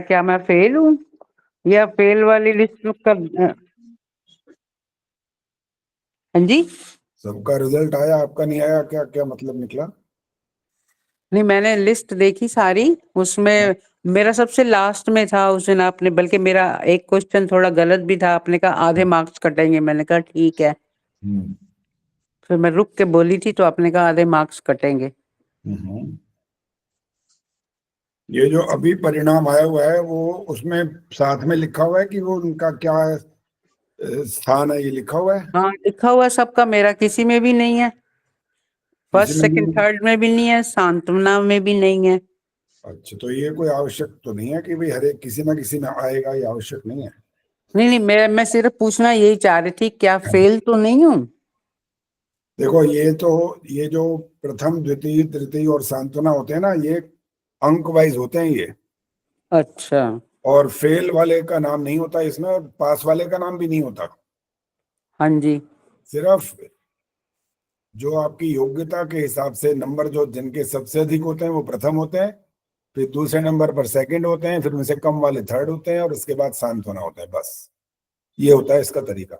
क्या मैं फेल हूँ या फेल वाली लिस्ट कर? हाँ जी। सबका रिजल्ट आया, आपका नहीं आया? क्या क्या मतलब निकला? नहीं, मैंने लिस्ट देखी सारी, उसमें मेरा सबसे लास्ट में था उस दिन आपने, बल्कि मेरा एक क्वेश्चन थोड़ा गलत भी था, आपने कहा आधे मार्क्स कटेंगे, मैंने कहा ठीक है। फिर मैं रुक के बोली थी तो आपने कहा आधे मार्क्स कटेंगे। ये जो अभी परिणाम आया हुआ है वो उसमें साथ में लिखा हुआ है कि वो उनका क्या स्थान है, ये लिखा हुआ है? हाँ, लिखा हुआ है सबका, मेरा किसी में भी नहीं है। फर्स्ट किसी में सेकंड भी? थर्ड में भी नहीं है, सांत्वना में भी नहीं है। अच्छा, तो ये कोई आवश्यक तो नहीं है कि भाई हर एक किसी ना किसी में आएगा, ये आवश्यक नहीं है। नहीं नहीं, मैं सिर्फ पूछना यही चाह रही थी, क्या फेल तो नहीं हूँ? देखो, ये जो प्रथम द्वितीय तृतीय और सांत्वना होते हैं ना, ये अंक वाइज होते हैं ये। अच्छा। और फेल वाले का नाम नहीं होता इसमें, और पास वाले का नाम भी नहीं होता। हाँ जी। सिर्फ जो आपकी योग्यता के हिसाब से नंबर जो जिनके सबसे अधिक होते हैं वो प्रथम होते हैं, फिर दूसरे नंबर पर सेकंड होते हैं, फिर उनसे कम वाले थर्ड होते हैं, और उसके बाद सांत्वना होता है। बस ये होता है इसका तरीका।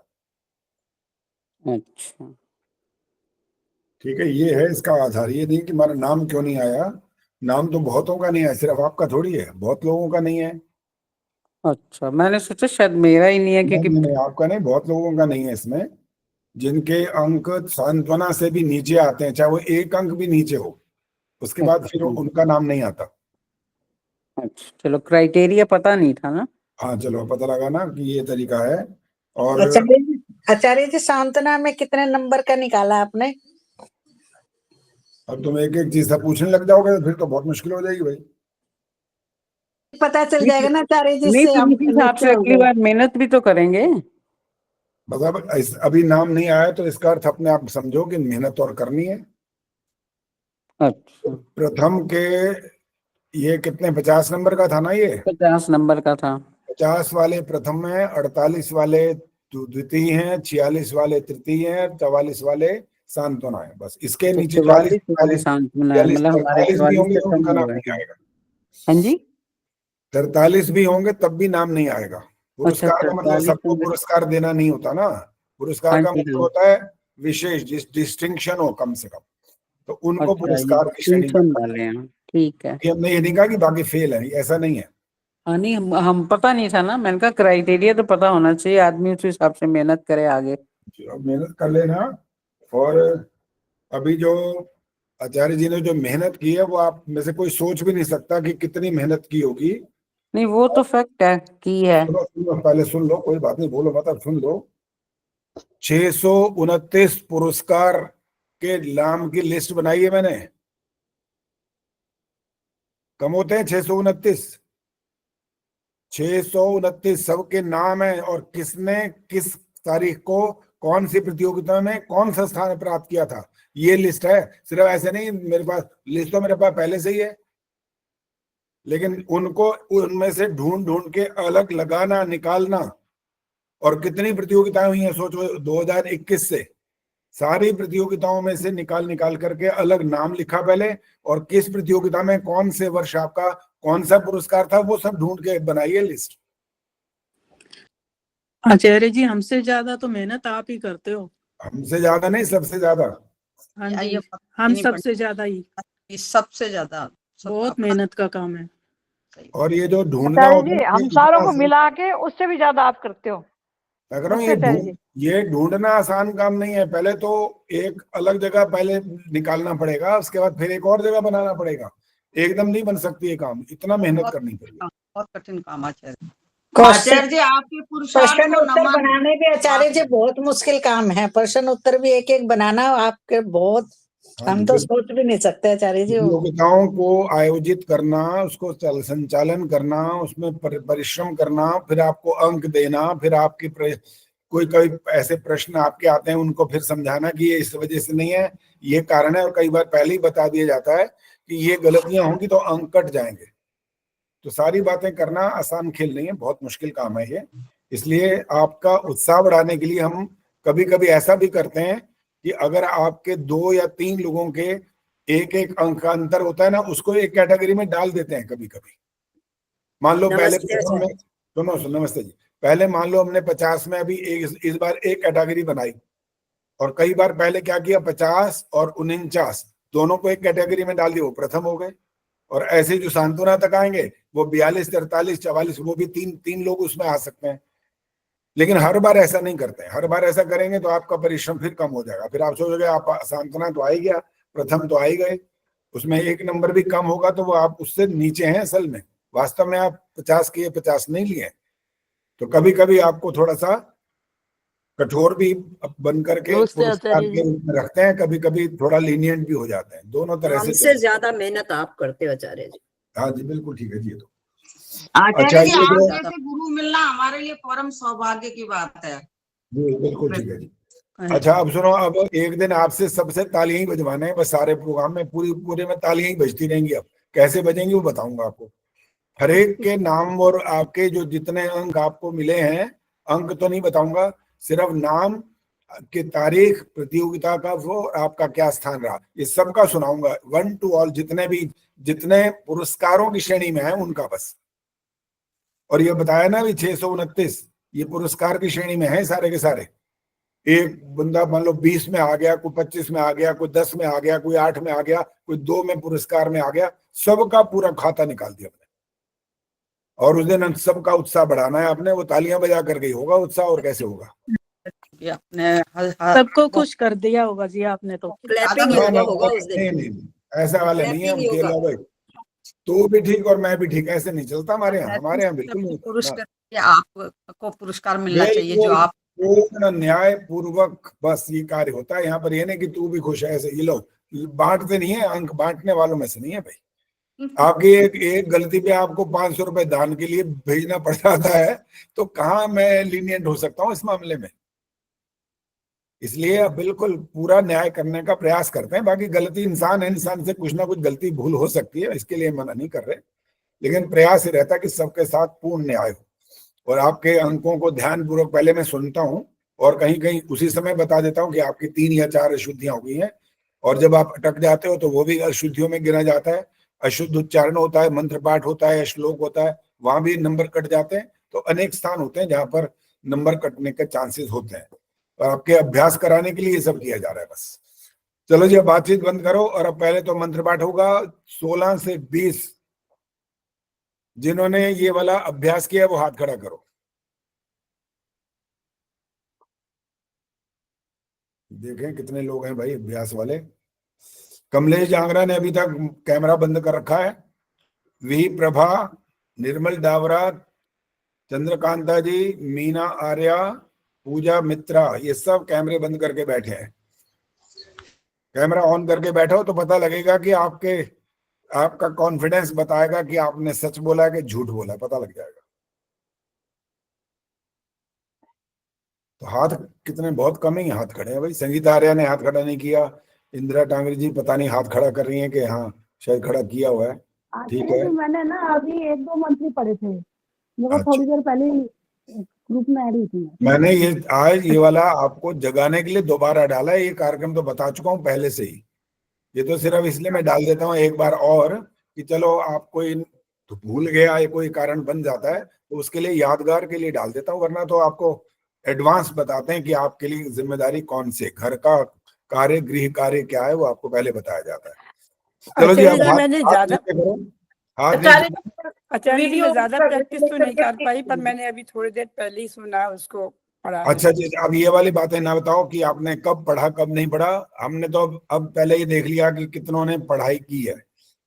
अच्छा। ठीक है, ये है इसका आधार। ये नहीं कि हमारा नाम क्यों नहीं आया। नाम तो बहुतों का नहीं है, सिर्फ आपका थोड़ी है, बहुत लोगों का नहीं है। अच्छा, मैंने सोचा शायद मेरा ही नहीं है, नहीं क्योंकि नहीं नहीं, आपका नहीं, बहुत लोगों का नहीं है इसमें। जिनके अंक सांत्वना से भी नीचे आते हैं, चाहे वो एक अंक भी नीचे हो, उसके बाद फिर अच्छा। उनका नाम नहीं आता। अच्छा, चलो, क्राइटेरिया पता नहीं था ना। हाँ चलो, पता लगा ना कि ये तरीका है। और आचार्य जी सांत्वना में कितने नंबर का निकाला आपने? अब तुम एक एक चीज से पूछने लग जाओगे तो फिर तो बहुत मुश्किल हो जाएगी भाई। पता चल जाएगा ना आचार्य जी नहीं, से तो हम इस हिसाब से अगली बार मेहनत भी तो करेंगे। मतलब अभी नाम नहीं आया तो इसका अर्थ अपने आप समझो कि मेहनत और करनी है। अच्छा। प्रथम के ये कितने, 50 नंबर का था ना ये? 50 नंबर का था। 50 वाले प्रथम है, 48 वाले द्वितीय हैं, 46 वाले तृतीय हैं, 44 वाले सांत्वना है। बस इसके तो नीचे 40, 44 वाले 45, सांत्वना है, 42, मतलब हमारे 43 भी 44 होंगे से तो कम उनका हो नाम गए। नहीं आएगा। हाँ जी। 43 भी होंगे तब भी नाम नहीं आएगा। अच्छा, पुरस्कार का मतलब 43 सबको होंगे। पुरस्कार देना नहीं होता ना। पुरस्कार हाँ का जी, मतलब हाँ। होता है विशेष, डिस्टिंक्शन हो कम से कम, तो उनको अच्छा, ये पुरस्कार की श्रेणी में डिस्टिंक्शन रखा वाले हैं, ठीक है। जाए। हमने ये नहीं कहा कि बाकी फेल है, ऐसा नहीं है। हाँ, नहीं, हम पता नहीं था ना, मैंने कहा क्राइटेरिया तो पता होना चाहिए, आदमी उस हिसाब से मेहनत करे आगे। अब मेहनत कर लेना। और अभी जो आचार्य जी ने जो मेहनत की है वो आप में से कोई सोच भी नहीं सकता कि कितनी मेहनत की होगी। नहीं, वो तो फैक्ट है की है। सुनो सुनो, पहले सुन लो, कोई बात नहीं, बोलो मत, अब सुन लो। 629 पुरस्कार के नाम की लिस्ट बनाई है मैंने। कम होते हैं 629? 629 सबके नाम है, और किसने किस तारीख को कौन सी प्रतियोगिता में कौन सा स्थान प्राप्त किया था, ये लिस्ट है। सिर्फ ऐसे नहीं, मेरे पास लिस्ट तो मेरे पास पहले से ही है, लेकिन उनको उनमें से ढूंढ ढूंढ के अलग लगाना, निकालना। और कितनी प्रतियोगिताएं हुई हैं सोचो, 2021 से सारी प्रतियोगिताओं में से निकाल निकाल करके अलग नाम लिखा पहले, और किस प्रतियोगिता में कौन से वर्ष आपका कौन सा पुरस्कार था, वो सब ढूंढ के बनाइए लिस्ट। आचार्य जी, हमसे ज्यादा तो मेहनत आप ही करते हो। हमसे ज्यादा नहीं, सबसे ज्यादा। हाँ या जी, ये हम नहीं सबसे ज्यादा ही। सबसे ज्यादा बहुत मेहनत का काम है। और ये जो ढूंढना आचार्य होता जी, है, हम सारों को मिला के उससे भी ज्यादा आप करते हो। मैं कह रहा हूँ अच्छा आचार्य जी, ये ढूंढना आसान काम नहीं है। पहले तो एक अलग जगह पहले निकालना पड़ेगा, उसके बाद फिर एक और जगह बनाना पड़ेगा। एकदम नहीं बन सकती ये काम, इतना मेहनत करनी पड़ेगी। बहुत कठिन काम आचार्य। आचार्य जी आपके पुरुषार्थ प्रश्न को उत्तर नमन। बनाने भी आचार्य जी बहुत मुश्किल काम है। प्रश्न उत्तर भी एक एक बनाना आपके बहुत, हाँ हम जी, तो सोच भी नहीं सकते आचार्य जी। प्रतियोगिताओं को आयोजित करना, उसको संचालन करना, उसमें परिश्रम करना, फिर आपको अंक देना, फिर आपकी कोई कोई ऐसे प्रश्न आपके आते हैं उनको फिर समझाना कि ये इस वजह से नहीं है, ये कारण है, और कई बार पहले ही बता दिया जाता है कि ये गलतियां होंगी तो अंक कट जाएंगे। तो सारी बातें करना आसान खेल नहीं है, बहुत मुश्किल काम है ये। इसलिए आपका उत्साह बढ़ाने के लिए हम कभी कभी ऐसा भी करते हैं कि अगर आपके 2 या 3 लोगों के एक एक अंक का अंतर होता है ना, उसको एक कैटेगरी में डाल देते हैं कभी कभी। मान लो पहले नमस्ते प्रथम में, सुनो नमस्ते जी, पहले मान लो हमने 50 में अभी इस बार एक कैटेगरी बनाई, और कई बार पहले क्या किया 50 और 49 दोनों को एक कैटेगरी में डाल दिया, वो प्रथम हो गए। और ऐसे जो सांत्वना तक आएंगे वो 42, 43, 44, वो भी तीन लोग उसमें आ सकते हैं। लेकिन हर बार ऐसा नहीं करते हैं, हर बार ऐसा करेंगे तो आपका परिश्रम फिर कम हो जाएगा, फिर आप सोचोगे आप सांत्वना तो आ ही गया, प्रथम तो आ ही गए, उसमें एक नंबर भी कम होगा तो वो आप उससे नीचे हैं असल में, वास्तव में आप 50 किए 50 नहीं लिए। तो कभी कभी आपको थोड़ा सा कठोर भी बन करके नमस्ते पुरस्कार आचार्य के जी। रूप में रखते हैं, कभी कभी थोड़ा लीनियंट भी हो जाते हैं, दोनों तरह से हमसे ज्यादा मेहनत आप करते हो आचार्य जी। हाँ जी बिल्कुल ठीक है जी। तो आचार्य जी ये आप जो जैसे गुरु मिलना हमारे लिए परम सौभाग्य की बात है। जी बिल्कुल ठीक है जी। अच्छा अब सुनो, अब एक दिन आपसे सबसे तालियां ही बजवाने हैं बस, सारे प्रोग्राम में पूरे में तालियां ही बजती रहेंगी। अब कैसे बजेंगी वो बताऊंगा आपको। हर एक के नाम और आपके जो जितने अंक आपको मिले हैं, अंक तो नहीं बताऊंगा, सिर्फ नाम की तारीख, प्रतियोगिता का वो, आपका क्या स्थान रहा, ये सबका सुनाऊंगा, 1 to all, जितने पुरस्कारों की श्रेणी में है उनका बस। और ये बताया ना भी 629 ये पुरस्कार की श्रेणी में है सारे के सारे। एक बंदा मान लो 20 में आ गया, कोई 25 में आ गया, कोई 10 में आ गया, कोई 8 में आ गया, कोई 2 में पुरस्कार में आ गया, सबका पूरा खाता निकाल दिया हमने। और उस दिन सबका उत्साह बढ़ाना है आपने, वो तालियां बजा करके ही होगा उत्साह, और कैसे होगा। सबको खुश कर दिया होगा जी आपने तो। क्लैपिंग योगा होगा उस दिन। नहीं, ऐसा वाले नहीं है हम Clapping केला भाई, तू भी ठीक और मैं भी ठीक, ऐसे नहीं चलता हमारे यहाँ बिल्कुल नहीं पुरस्कार चलता। आपको पुरस्कार मिलना चाहिए जो आप पूर्ण न्याय पूर्वक बस ये कार्य होता है यहाँ पर। ये नहीं कि तू भी खुश है ऐसे, ये लो बांटते नहीं है, अंक बांटने वालों में से नहीं है भाई। आपकी एक गलती पे आपको 500 रुपए दान के लिए भेजना पड़ जाता है, तो कहाँ मैं लीनियंट हो सकता हूँ इस मामले में। इसलिए अब बिल्कुल पूरा न्याय करने का प्रयास करते हैं। बाकी गलती इंसान है, इंसान से कुछ ना कुछ गलती भूल हो सकती है, इसके लिए मना नहीं कर रहे, लेकिन प्रयास ही रहता है कि सबके साथ पूर्ण न्याय हो। और आपके अंकों को ध्यान पूर्वक पहले मैं सुनता हूँ, और कहीं कहीं उसी समय बता देता हूँ कि आपकी 3 या 4 अशुद्धियां हो गई हैं, और जब आप अटक जाते हो तो वो भी अशुद्धियों में गिना जाता है। अशुद्ध उच्चारण होता है, मंत्र पाठ होता है, श्लोक होता है, वहां भी नंबर कट जाते हैं। तो अनेक स्थान होते हैं जहां पर नंबर कटने के चांसेस होते हैं, तो आपके अभ्यास कराने के लिए ये सब किया जा रहा है बस। चलो जी अब बातचीत बंद करो, और अब पहले तो मंत्र पाठ होगा 16 से 20। जिन्होंने ये वाला अभ्यास किया वो हाथ खड़ा करो। देखें कितने लोग हैं भाई अभ्यास वाले। कमलेश जांगरा ने अभी तक कैमरा बंद कर रखा है। वी प्रभा, निर्मल डावरा, चंद्रकांता जी, मीना आर्या, पूजा मित्रा, ये सब कैमरे बंद करके बैठे हैं। कैमरा ऑन करके बैठो तो पता लगेगा कि आपका कॉन्फिडेंस बताएगा कि आपने सच बोला है कि झूठ बोला है, पता लग जाएगा। तो हाथ कितने, बहुत कम ही हाथ खड़े हैं भाई। संगीता आर्या ने हाथ खड़ा नहीं किया, इंदिरा टांगरी जी पता नहीं हाथ खड़ा कर रही हैं कि हाँ शायद खड़ा किया हुआ है, ठीक है। मैंने ना अभी 1-2 मंथली पढ़े थे, वो अच्छा। थोड़ी देर पहले ग्रुप में ऐड हुई थी। मैंने ये आज ये वाला आपको जगाने के लिए दोबारा डाला है, ये कार्यक्रम तो बता चुका हूँ पहले से ही, ये तो सिर्फ इसलिए मैं डाल देता हूँ एक बार और कि चलो आप कोई तो भूल गया, ये कोई कारण बन जाता है तो उसके लिए यादगार के लिए डाल देता हूँ, वरना तो आपको एडवांस बताते हैं कि आपके लिए जिम्मेदारी कौन से घर का कार्य, गृह कार्य क्या है, वो आपको पहले बताया जाता है। चलो जी अब मैंने हाथ ज्यादा नीचे करो, हाथ आचार्य नीचे। आचार्य जी, मैं ज्यादा प्रैक्टिस तो नहीं कर पाई, पर मैंने अभी थोड़ी देर पहले ही सुना उसको पढ़ा है। अच्छा जी अब ये वाली बातें ना बताओ कि आपने कब पढ़ा कब नहीं पढ़ा। हमने तो अब पहले ही देख लिया कि कितनों ने पढ़ाई की है।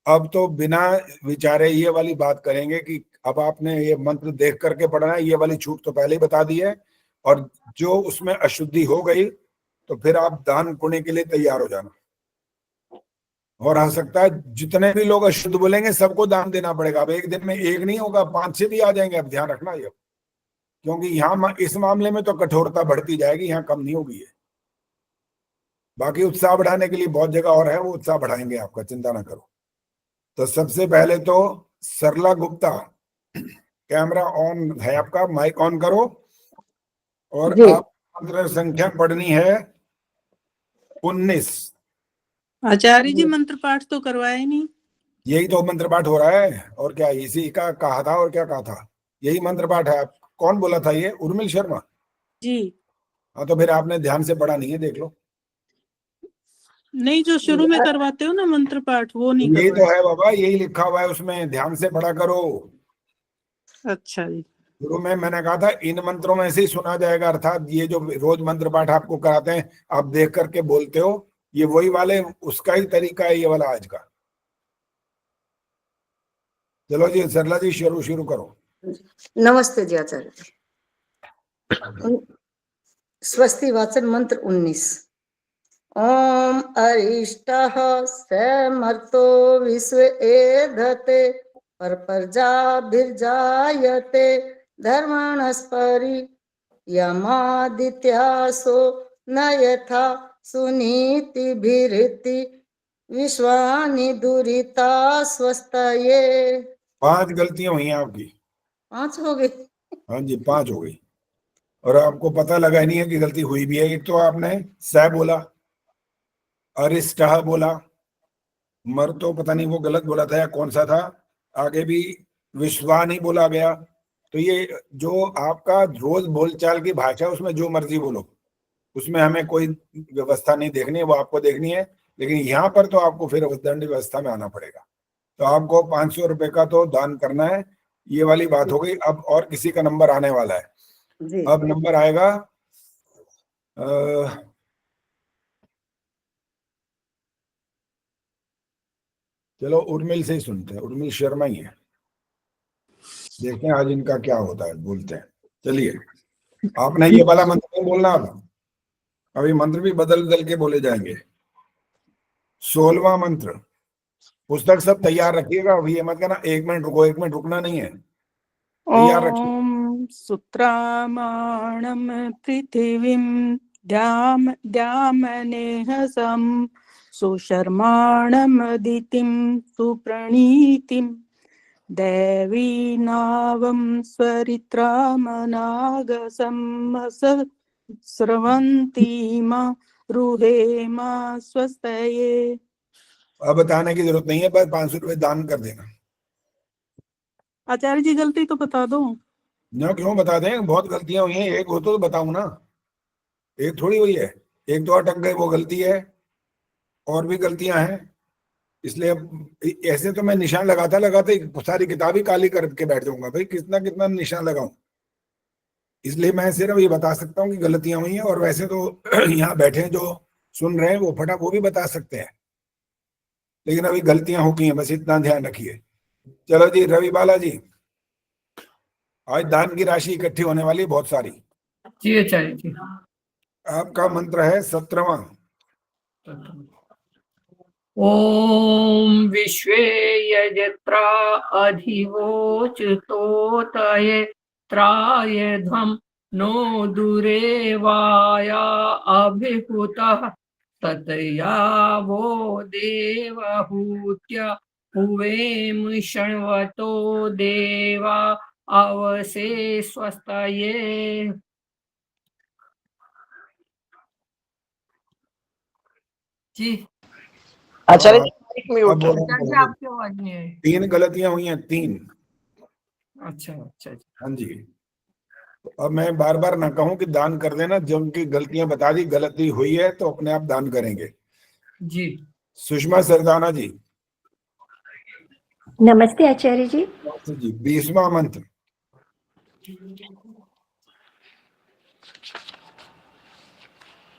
अब तो बिना विचारे ये वाली बात करेंगे कि अब आपने ये मंत्र देख करके पढ़ना है, ये वाली छूट तो पहले ही बता दी है। और जो उसमें अशुद्धि हो गई तो फिर आप दान पुण्य के लिए तैयार हो जाना। और हो सकता है जितने भी लोग अशुद्ध बोलेंगे सबको दान देना पड़ेगा। अब एक दिन में एक नहीं होगा, 5-6 भी आ जाएंगे। अब ध्यान रखना ये, क्योंकि यहाँ इस मामले में तो कठोरता बढ़ती जाएगी, यहाँ कम नहीं होगी है। बाकी उत्साह बढ़ाने के लिए बहुत जगह और है, वो उत्साह बढ़ाएंगे आपका, चिंता ना करो। तो सबसे पहले तो सरला गुप्ता, कैमरा ऑन है आपका, माइक ऑन करो, और आप मंत्र संख्या पढ़नी है 19। आचार्य जी मंत्र पाठ तो करवाए नहीं। यही तो मंत्र पाठ हो रहा है, और क्या इसी का कहा था, और क्या कहा था, यही मंत्र पाठ है। कौन बोला था ये? उर्मिल शर्मा। जी। हाँ, तो फिर आपने ध्यान से पढ़ा नहीं है, देख लो। नहीं, जो शुरू में करवाते हो ना मंत्र पाठ, वो नहीं यही तो करवाया। है बाबा, यही लिखा हुआ है उसमें, ध्यान से पढ़ा करो। अच्छा जी। शुरू में मैंने कहा था इन मंत्रों में से ही सुना जाएगा, अर्थात ये जो रोज मंत्र पाठ आपको कराते हैं, आप देख करके बोलते हो, ये वही वाले उसका ही तरीका है ये वाला आज का। चलो जी सरला जी, शुरू शुरू करो। नमस्ते जी आचार्य जी। स्वस्ति वाचन मंत्र 19। ओम अरिष्टः समर्तो विश्व एधते पर प्रजाभिर्जायते धर्मणस्परि यमादित्यासो न यथा सुनीतिभिरिति विश्वानि दुरिता स्वस्तये। 5 गलतियां हुई हैं आपकी। 5 हो गए। हाँ जी, 5 हो गई। और आपको पता लगा ही नहीं है कि गलती हुई भी है। एक तो आपने स बोला, अरिष्टः बोला, मर तो पता नहीं वो गलत बोला था या कौन सा था, आगे भी विश्वा नहीं बोला गया। तो ये जो आपका रोज बोलचाल की भाषा है, उसमें जो मर्जी बोलो, उसमें हमें कोई व्यवस्था नहीं देखनी है, वो आपको देखनी है। लेकिन यहाँ पर तो आपको फिर दंड व्यवस्था में आना पड़ेगा। तो आपको 500 रुपए का तो दान करना है। ये वाली बात हो गई। अब और किसी का नंबर आने वाला है। जी अब नंबर आएगा चलो उर्मिल से ही सुनते हैं। उर्मिल शर्मा ही है, देखते हैं आज इनका क्या होता है, बोलते हैं। चलिए, आपने ये वाला मंत्र नहीं बोलना। अब अभी मंत्र भी बदल बदल के बोले जाएंगे। 16वां मंत्र। पुस्तक सब तैयार रखिएगा। अभी ये मत कहना 1 मिनट रुको, 1 मिनट रुकना नहीं है, तैयार रखिए। ओम सुत्रामाणम पृथिवीं द्यामनेहसं सुशर्माणम दितिं सुप्रणीतिं देवी नावं स्वरित्रामनागसं स्रवन्तीमा रुहेमा स्वस्तये। अब बताने की जरूरत नहीं है, बस 500 रुपए दान कर देना। आचार्य जी गलती तो बता दो। ना क्यों बता दें, बहुत गलतियां हुई हैं, एक हो तो बताऊं ना, एक थोड़ी हुई है। एक तो अटक गए, वो गलती है, और भी गलतियां हैं। इसलिए अब ऐसे तो मैं निशान लगाता लगाते सारी किताब ही काली करके बैठ जाऊंगा भाई, कितना कितना निशान लगाऊं। इसलिए मैं सिर्फ ये बता सकता हूँ कि गलतियां हुई हैं। और वैसे तो यहाँ बैठे जो सुन रहे हैं वो फटाक वो भी बता सकते हैं, लेकिन अभी गलतियां हो गई हैं, बस इतना ध्यान रखिए। चलो जी रवि बाला जी, आज दान की राशि इकट्ठी होने वाली है बहुत सारी। जी आचार्य जी। आपका मंत्र है 17वां। ओम विश्वे यजत्रा अधिवोचतोतये त्रायध्वं नो दूरे वाया अभिहुतः ततया वो देवहूत्य हुवेम शण्वतो देवा अवसे स्वस्तये। जी आचार्य जी, एक मिनट। अब बोलो, आचार्य जी बोलो। आपकी आवाज नहीं आई। 3 गलतियां हुई हैं, 3। अच्छा अच्छा जी। हाँ जी। अब मैं बार बार ना कहूं कि दान कर देना, जो उनकी गलतियां बता दी, गलती हुई है तो अपने आप दान करेंगे। जी सुषमा सरदाना जी। नमस्ते आचार्य जी। जी 20वां मंत्र।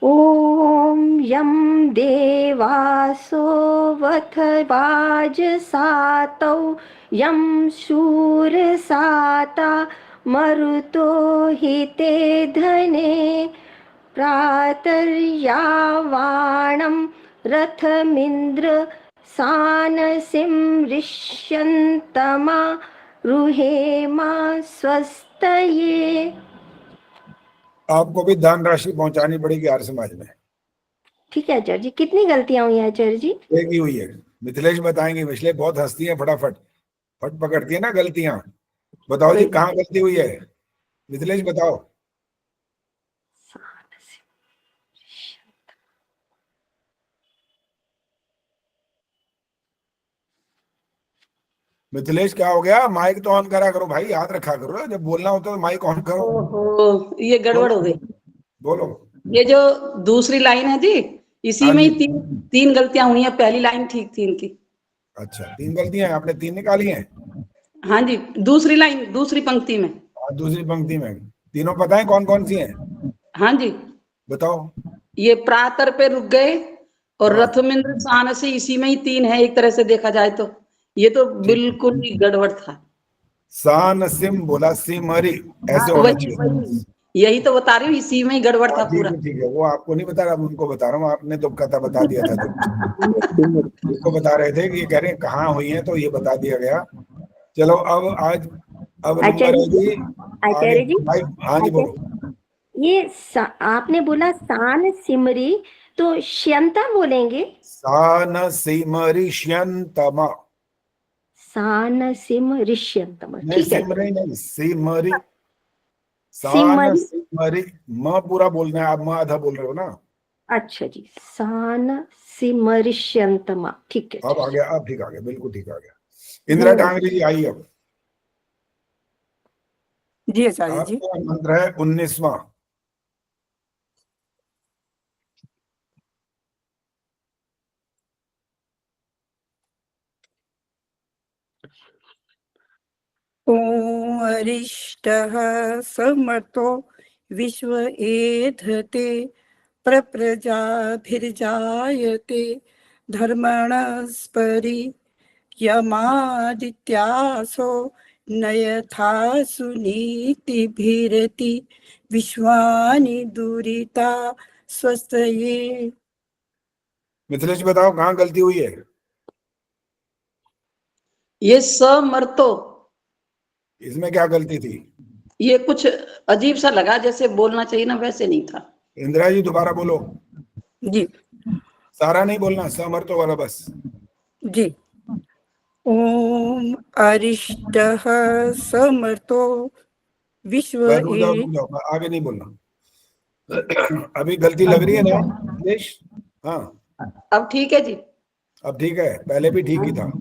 ओम यम देवासो वथ वाजसातौ यम शूरसाता मरुतो हिते धने प्रातर्यावाणं रथमिन्द्र सानसिं ऋष्यन्तमा रुहेमा स्वस्तये। आपको भी दान राशि पहुंचानी पड़ेगी आर्य समाज में। ठीक है आचार्य जी। कितनी गलतियां हुई हैं आचार्य जी? एक ही हुई है। मिथिलेश बताएंगे, मिथिलेश बहुत हंसती है, फटाफट फट पकड़ती है ना गलतियां। बताओ जी कहाँ गलती हुई है, मिथिलेश बताओ। मिथिलेश क्या हो गया? माइक तो ऑन करा करो भाई, याद रखा करो जब बोलना होता है तो माइक ऑन करो। ओहो, ये गड़बड़ हो गई। बोलो। ये जो दूसरी लाइन है जी, इसी हाँ में ही जी। तीन गलतियां हुई हैं। पहली लाइन ठीक थी इनकी। अच्छा, 3 गलतियां हैं, आपने 3 निकाली हैं। हाँ जी, दूसरी लाइन, दूसरी पंक्ति में। और दूसरी पंक्ति में तीनों पता है कौन कौन सी हैं? हाँ जी, बताओ। ये प्रातर पे रुक गए और हाँ। रथमिंद्र सान से, इसी में ही 3 है एक तरह से देखा जाए तो। ये तो बिल्कुल ही गड़बड़ था। सान सिम बोला, सिमरी ऐसे होना वही चाहिए। वही, यही तो बता रही हूँ, इसी में ही गड़बड़ था पूरा। ठीक है, वो आपको नहीं बता रहा, उनको बता रहा हूँ। आपने तो कथा बता दिया था जब इसको बता रहे थे कि ये कह रहे हैं कहाँ हुई है, तो ये बता दिया गया। चलो अब आज अब नंबर है जी आचार्य जी, हाँ जी बोलो। ये आपने बोला सान सिमरी, तो श्यंता बोलेंगे? सान सिमरी श्यंतमा। सान सिमरिष्यंतम, नहीं, ठीक है। सिमरी नहीं, सिमरी। सान सिमरी, सिमरी, म पूरा बोलना है, आप म आधा बोल रहे हो ना। अच्छा जी, सान सिमरिष्यंतमा, ठीक है। अब आ गया, अब ठीक आ गया, बिल्कुल ठीक आ गया। इंदिरा टांगरी जी आई अब। जी आचार्य जी। आपका मंत्र है 19वां। ओम अरिष्टः समर्तो विश्व एधते प्रप्रजाभिर्जायते धर्मणस्परि यमादित्यासो नयथा सुनीतिभिरति विश्वानि दुरिता स्वस्तये। मिथिलेश बताओ कहाँ गलती हुई है? ये समर्तो, इसमें क्या गलती थी? ये कुछ अजीब सा लगा, जैसे बोलना चाहिए ना वैसे नहीं था। इंदिरा जी दोबारा बोलो। जी सारा नहीं बोलना, समर्थो वाला बस। जी। ओम अरिष्टः समर्तो विश्व बस रुक जाओ, रुक जाओ, आगे नहीं बोलना। अभी गलती लग रही है ना मिथिलेश? हाँ अब ठीक है जी। अब ठीक है, पहले भी ठीक ही था।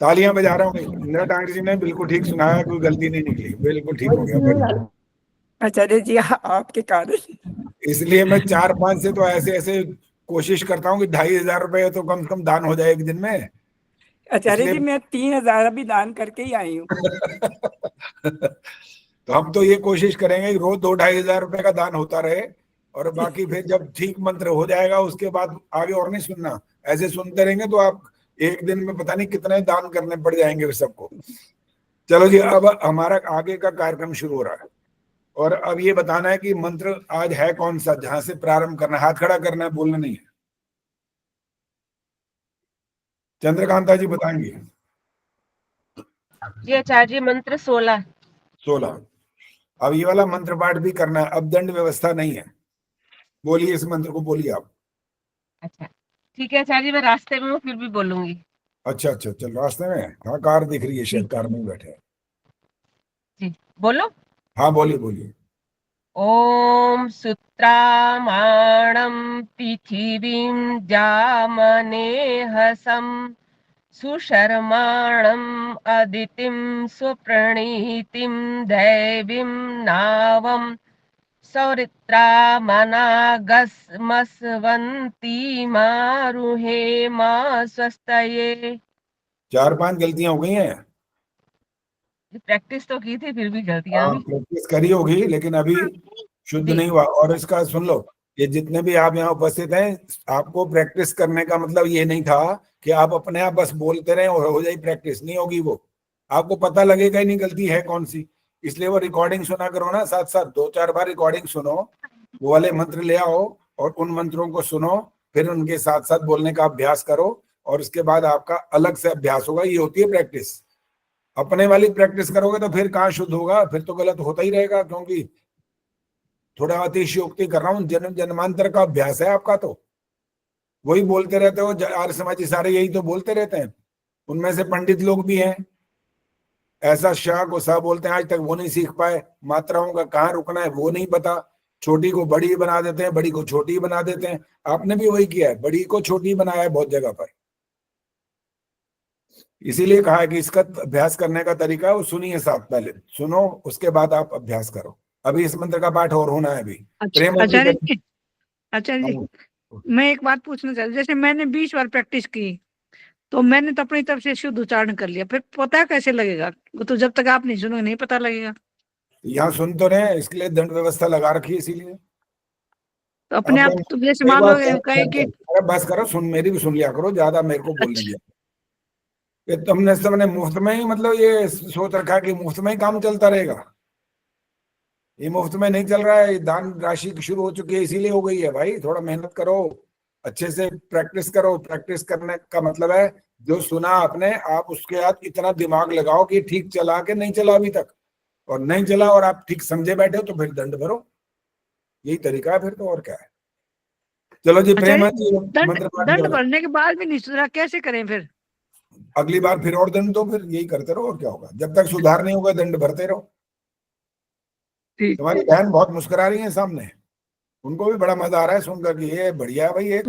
तालियां बजा रहा हूँ। इंदिरा टांगरी जी ने बिल्कुल ठीक सुनाया, कोई गलती नहीं निकली, बिल्कुल ठीक हो गया। आचार्य जी आपके कारण। इसलिए मैं 4-5 से तो ऐसे ऐसे कोशिश करता हूँ कि 2,500 रुपए तो कम से कम दान हो जाए एक दिन में। आचार्य जी मैं 3,000 अभी दान करके ही आई हूँ। तो हम तो ये कोशिश करेंगे कि रोज 2-2,500 रुपए का दान होता रहे, और बाकी फिर जब ठीक मंत्र हो जाएगा उसके बाद आगे और नहीं सुनना। ऐसे सुनते रहेंगे तो आप एक दिन में पता नहीं कितने दान करने पड़ जाएंगे सबको। चलो जी, अब हमारा आगे का कार्यक्रम शुरू हो रहा है, और अब ये बताना है कि मंत्र आज है कौन सा, जहां से प्रारंभ करना है। हाथ खड़ा करना है, बोलना नहीं है। चंद्रकांता जी बताएंगे। जी आचार्य जी, मंत्र 16। 16। अब ये वाला मंत्र पाठ भी करना है, अब दंड व्यवस्था नहीं है। बोलिए, इस मंत्र को बोलिए आप। अच्छा ठीक है आचार्य जी, मैं रास्ते में हूँ फिर भी बोलूंगी। अच्छा अच्छा, चल रास्ते में। हाँ, कार दिख रही है, शायद कार में बैठे हैं। जी बोलो। हाँ बोलिए बोलिए। ओम सुत्रामाणं पृथिवीं जामनेहसं सुशर्माणम् अदितिं सुप्रणीतिं दैवीं नावं सौरित्रामनागस्मस्वन्ती मारुहे मा स्वस्तये। 4-5 गलतियां हो गई हैं। प्रैक्टिस तो की थी फिर भी गलतियां हाँ, भी। प्रैक्टिस करी होगी, लेकिन अभी शुद्ध नहीं हुआ। और इसका सुन लो, ये जितने भी आप यहाँ उपस्थित हैं, आपको प्रैक्टिस करने का मतलब ये नहीं था कि आप अपने आप बस बोलते रहे और हो जाए प्रैक्टिस। नहीं होगी वो, आपको पता लगेगा ही नहीं गलती है कौन सी। इसलिए वो रिकॉर्डिंग सुना करो ना, साथ साथ 2-4 बार रिकॉर्डिंग सुनो, वो वाले मंत्र ले आओ और उन मंत्रों को सुनो, फिर उनके साथ साथ बोलने का अभ्यास करो, और उसके बाद आपका अलग से अभ्यास होगा। ये होती है प्रैक्टिस। अपने वाली प्रैक्टिस करोगे तो फिर कहाँ शुद्ध होगा, फिर तो गलत होता ही रहेगा। क्योंकि थोड़ा अतिशयोक्ति कर रहा हूँ, जन्म जन्मांतर का अभ्यास है आपका, तो वही बोलते रहते हो। आर्य समाजी सारे यही तो बोलते रहते हैं। उनमें से पंडित लोग भी हैं, ऐसा शाह को सा बोलते हैं, आज तक वो नहीं सीख पाए। मात्राओं का कहाँ रुकना है वो नहीं पता। छोटी को बड़ी बना देते हैं, बड़ी को छोटी बना देते हैं। आपने भी वही किया है, बड़ी को छोटी बनाया है बहुत जगह पर। इसीलिए कहा है कि इसका अभ्यास करने का तरीका है वो सुनिए साथ, पहले सुनो उसके बाद आप अभ्यास करो। अभी इस मंत्र का पाठ और होना है अभी। प्रेम आचार्य जी, आचार्य जी, हाँ। मैं एक बात पूछना चाहती हूँ। जैसे मैंने 20 बार प्रैक्टिस की तो मैंने तो अपनी तरफ से शुद्ध उच्चारण कर लिया, फिर पता कैसे लगेगा? वो तो जब तक आप नहीं सुनोगे नहीं पता लगेगा। यहाँ सुन तो रहे हैं, इसके लिए दंड व्यवस्था लगा रखी है इसीलिए। तो अपने आप तो जैसे मान लो कहे कि अरे बस करो, सुन मेरी भी सुन लिया करो, ज्यादा मेरे को बोलने दिया। ये तुमने सबने मुफ्त में ही मतलब ये सोच रखा कि मुफ्त में ही काम चलता रहेगा। ये मुफ्त में नहीं चल रहा है, दान राशि शुरू हो चुकी है इसीलिए हो गई है भाई। थोड़ा मेहनत करो, अच्छे से प्रैक्टिस करो। प्रैक्टिस करने का मतलब है जो सुना आपने, आप उसके साथ इतना दिमाग लगाओ कि ठीक चला के नहीं चला अभी तक, और नहीं चला और आप ठीक समझे बैठे हो तो फिर दंड भरो। यही तरीका है फिर तो, और क्या है। चलो जी, प्रेम दंड भरने के बाद भी नहीं सुधरा, कैसे करें फिर? अगली बार फिर और दंड दो, फिर यही करते रहो और क्या होगा। जब तक सुधार नहीं होगा दंड भरते रहो। तुम्हारी बहन बहुत मुस्कुरा रही है सामने, उनको भी बड़ा मजा आ रहा है सुनकर कि ये बढ़िया है भाई। ये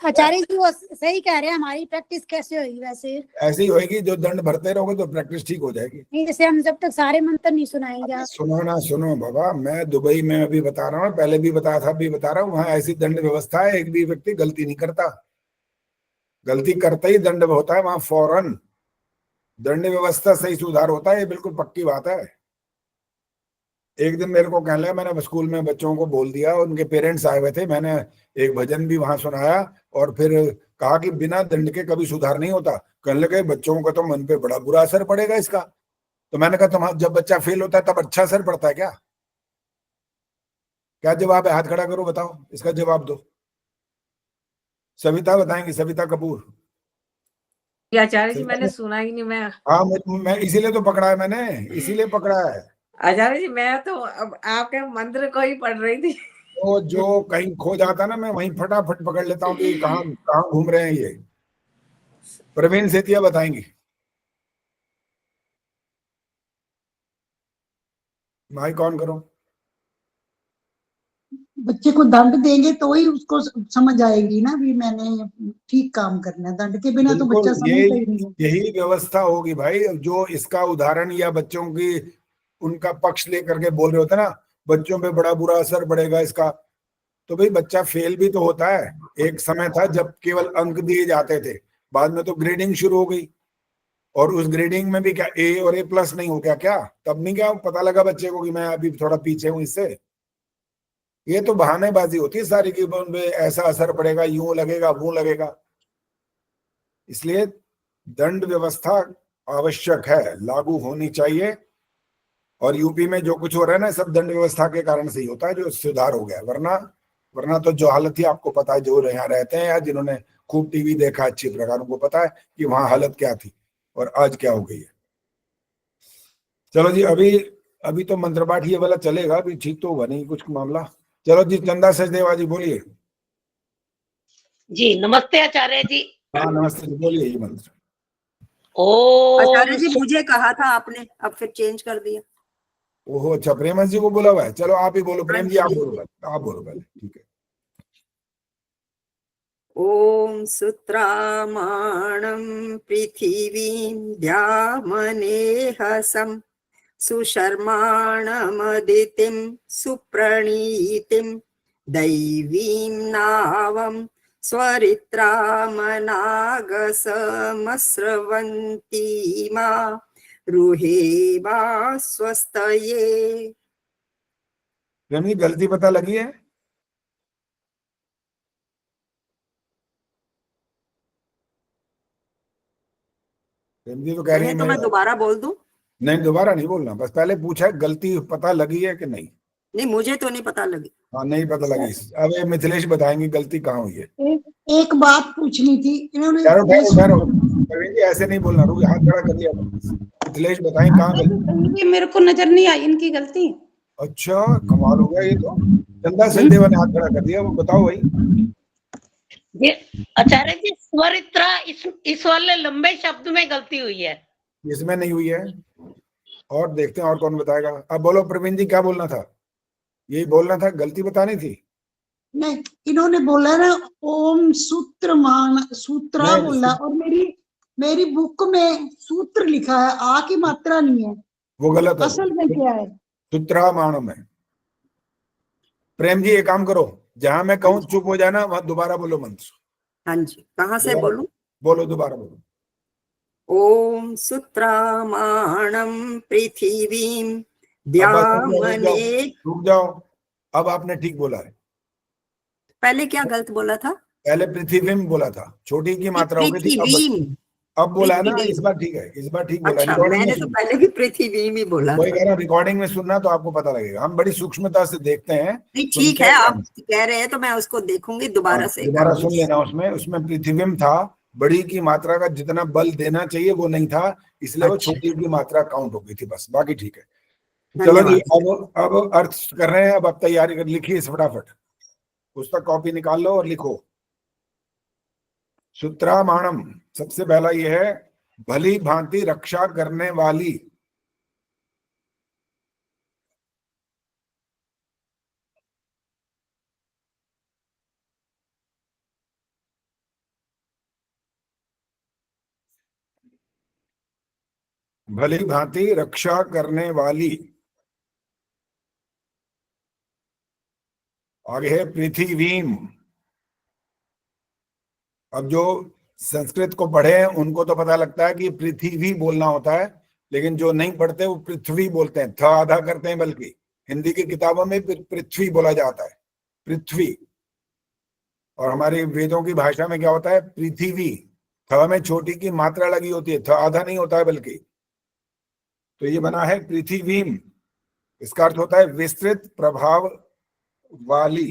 आचार्य जी वो सही कह रहे हैं, हमारी प्रैक्टिस कैसे होगी वैसे? ऐसी होगी, जो दंड भरते रहोगे तो प्रैक्टिस ठीक हो जाएगी। नहीं, जैसे हम जब तक सारे मंत्र नहीं सुनाएंगे। सुनो ना, सुनो बाबा, मैं दुबई में अभी बता रहा हूँ, पहले भी बताया था, अभी बता रहा हूँ, वहां ऐसी दंड व्यवस्था है, एक भी व्यक्ति गलती नहीं करता, गलती करते ही दंड होता है वहां फौरन। दंड व्यवस्था सही सुधार होता है, ये बिल्कुल पक्की बात है। एक दिन मेरे को कहने लगा, मैंने स्कूल में बच्चों को बोल दिया, उनके पेरेंट्स आए हुए थे, मैंने एक भजन भी वहां सुनाया और फिर कहा कि बिना दंड के कभी सुधार नहीं होता। कहने लगे बच्चों का तो मन पे बड़ा बुरा असर पड़ेगा इसका। तो मैंने कहा तुम जब बच्चा फेल होता है तब अच्छा असर पड़ता है क्या? क्या जवाब है? हाथ खड़ा करो, बताओ इसका जवाब दो। सविता बताएंगी, सविता कपूर। आचार्य जी मैंने सुना ही नहीं। मैं हाँ, मैं इसीलिए तो पकड़ा है, मैंने इसीलिए पकड़ा है। आचार्य जी मैं तो अब आपके मंत्र को ही पढ़ रही थी। तो जो कहीं खो जाता ना, मैं वहीं फटाफट पकड़ लेता हूँ कि कहाँ कहाँ घूम रहे हैं ये। प्रवीण सेतिया बताएंगी। माइक ऑन करो। बच्चे को दंड देंगे तो ही उसको समझ आएगी ना भी मैंने ठीक काम करना है। दंड के बिना तो बच्चा समझता ही नहीं। यही व्यवस्था होगी भाई। जो इसका उदाहरण या बच्चों की उनका पक्ष लेकर के बोल रहे होते ना, बच्चों पे बड़ा बुरा असर पड़ेगा इसका, तो भाई बच्चा फेल भी तो होता है। एक समय था जब केवल अंक दिए जाते थे, बाद में तो ग्रेडिंग शुरू हो गई, और उस ग्रेडिंग में भी क्या ए और ए प्लस नहीं हो गया क्या? तब नहीं क्या पता लगा बच्चे को कि मैं अभी थोड़ा पीछे हूं इससे? ये तो बहानेबाजी होती है सारी की, ऐसा असर पड़ेगा, यूं लगेगा, वो लगेगा। इसलिए दंड व्यवस्था आवश्यक है, लागू होनी चाहिए। और यूपी में जो कुछ हो रहा है ना, सब दंड व्यवस्था के कारण से ही होता है, जो सुधार हो गया। वरना तो जो हालत थी, आपको पता है, जो यहाँ रहते हैं या जिन्होंने खूब टीवी देखा अच्छी प्रकार, उनको पता है कि वहां हालत क्या थी और आज क्या हो गई है। चलो जी, अभी तो मंत्र पाठ ये वाला चलेगा, अभी ठीक तो होगा नहीं कुछ मामला। चलो जी, चंदा सचदेवा जी बोलिए। जी नमस्ते आचार्य जी। हाँ नमस्ते जी, बोलिए ये मंत्र। आचार्य जी मुझे कहा था आपने, अब फिर चेंज कर दिया। ओहो अच्छा, प्रेम जी को बोला हुआ है। चलो आप ही बोलो, प्रेम जी आप बोलो पहले, आप बोलो पहले, ठीक है। ओम सुत्रामाणं पृथिवीं द्यामनेहसं सुशर्माणमदितिं सुप्रणीतिं दैवीं नावं स्वरित्रामनागसमस्रवन्तीमा रुहेवा स्वस्तये। प्रेम जी गलती पता लगी है? प्रेम जी तो कह रही है तो मैं दोबारा बोल दूं? नहीं, दोबारा नहीं बोलना, बस पहले पूछा है गलती पता लगी है कि नहीं। नहीं, मुझे तो नहीं पता लगी। हाँ नहीं पता लगी। अब ये मिथिलेश बताएंगे गलती कहाँ हुई है। एक बात पूछनी थी, इन्होंने प्रवीण जी ऐसे नहीं बोलना, रुक हाथ खड़ा कर दिया। मिथिलेश बताएं कहाँ गलती। मेरे को नजर नहीं आई इनकी गलती। अच्छा कमाल हो गया ये तो। चंदा सचदेवा ने हाथ खड़ा कर दिया, वो बताओ भाई। आचार्य जी स्वरित्रा इस वाले लंबे शब्द में गलती हुई है। इसमें नहीं हुई है। और देखते हैं और कौन बताएगा। अब बोलो प्रवीण जी, क्या बोलना था? यही बोलना था, गलती बतानी थी। नहीं, इन्होंने बोला ना ओम सूत्रा बोला, और मेरी बुक में सूत्र लिखा है, आ की मात्रा नहीं है, वो गलत है, असल में क्या है? सूत्रामाणम है। प्रेम जी एक काम करो, जहां मैं कहूँ चुप हो जाना, वहां दोबारा बोलो मंत्र। हाँ जी, कहाँ से दोबारा बोलूं? बोलो, दोबारा बोलो। ओम सुत्रामाणम पृथिवीं अब बस रुक जाओ, रुक जाओ, द्यामने। रुक जाओ। अब आपने ठीक बोला है। पहले क्या गलत बोला था? पहले पृथ्वी में बोला था, छोटी की मात्रा हो गई थी। पृथ्वीं। अब बोला है ना, पृथ्वी। इस बार ठीक है, इस बार ठीक बोला। अच्छा, रिकॉर्डिंग में मैंने तो सुन, पहले भी पृथ्वी में बोला वही था। कह रहा हूं, रिकॉर्डिंग में सुनना तो आपको पता लगेगा। हम बड़ी सूक्ष्मता से देखते हैं। नहीं ठीक सुनते है, हैं आप हम। कह रहे हैं तो मैं उसको देखूंगी हाँ, दोबारा से। दोबारा सुन लेना। उसमें उसमें पृथ्वीम था, बड़ी की मात्रा का जितना बल देना चाहिए वो नहीं था, इसलिए वो अच्छा। छोटी की मात्रा काउंट हो गई थी, बस। बाकी ठीक है। चलो जी, धन्यवाद। अब अर्थ कर रहे हैं। अब आप तैयारी कर, लिखिए इस फटाफट, पुस्तक कॉपी निकाल लो और लिखो। सूत्रामाणम सबसे पहला ये है, भली भांति रक्षा करने वाली। भली भांति रक्षा करने वाली। आगे है पृथ्वीम। अब जो संस्कृत को पढ़े हैं उनको तो पता लगता है कि पृथ्वी बोलना होता है, लेकिन जो नहीं पढ़ते वो पृथ्वी बोलते हैं, थ आधा करते हैं। बल्कि हिंदी की किताबों में पृथ्वी बोला जाता है, पृथ्वी। और हमारे वेदों की भाषा में क्या होता है? पृथ्वी। थ में छोटी की मात्रा लगी होती है, थ आधा नहीं होता है बल्कि। तो ये बना है पृथ्वीम। इसका अर्थ होता है विस्तृत प्रभाव वाली।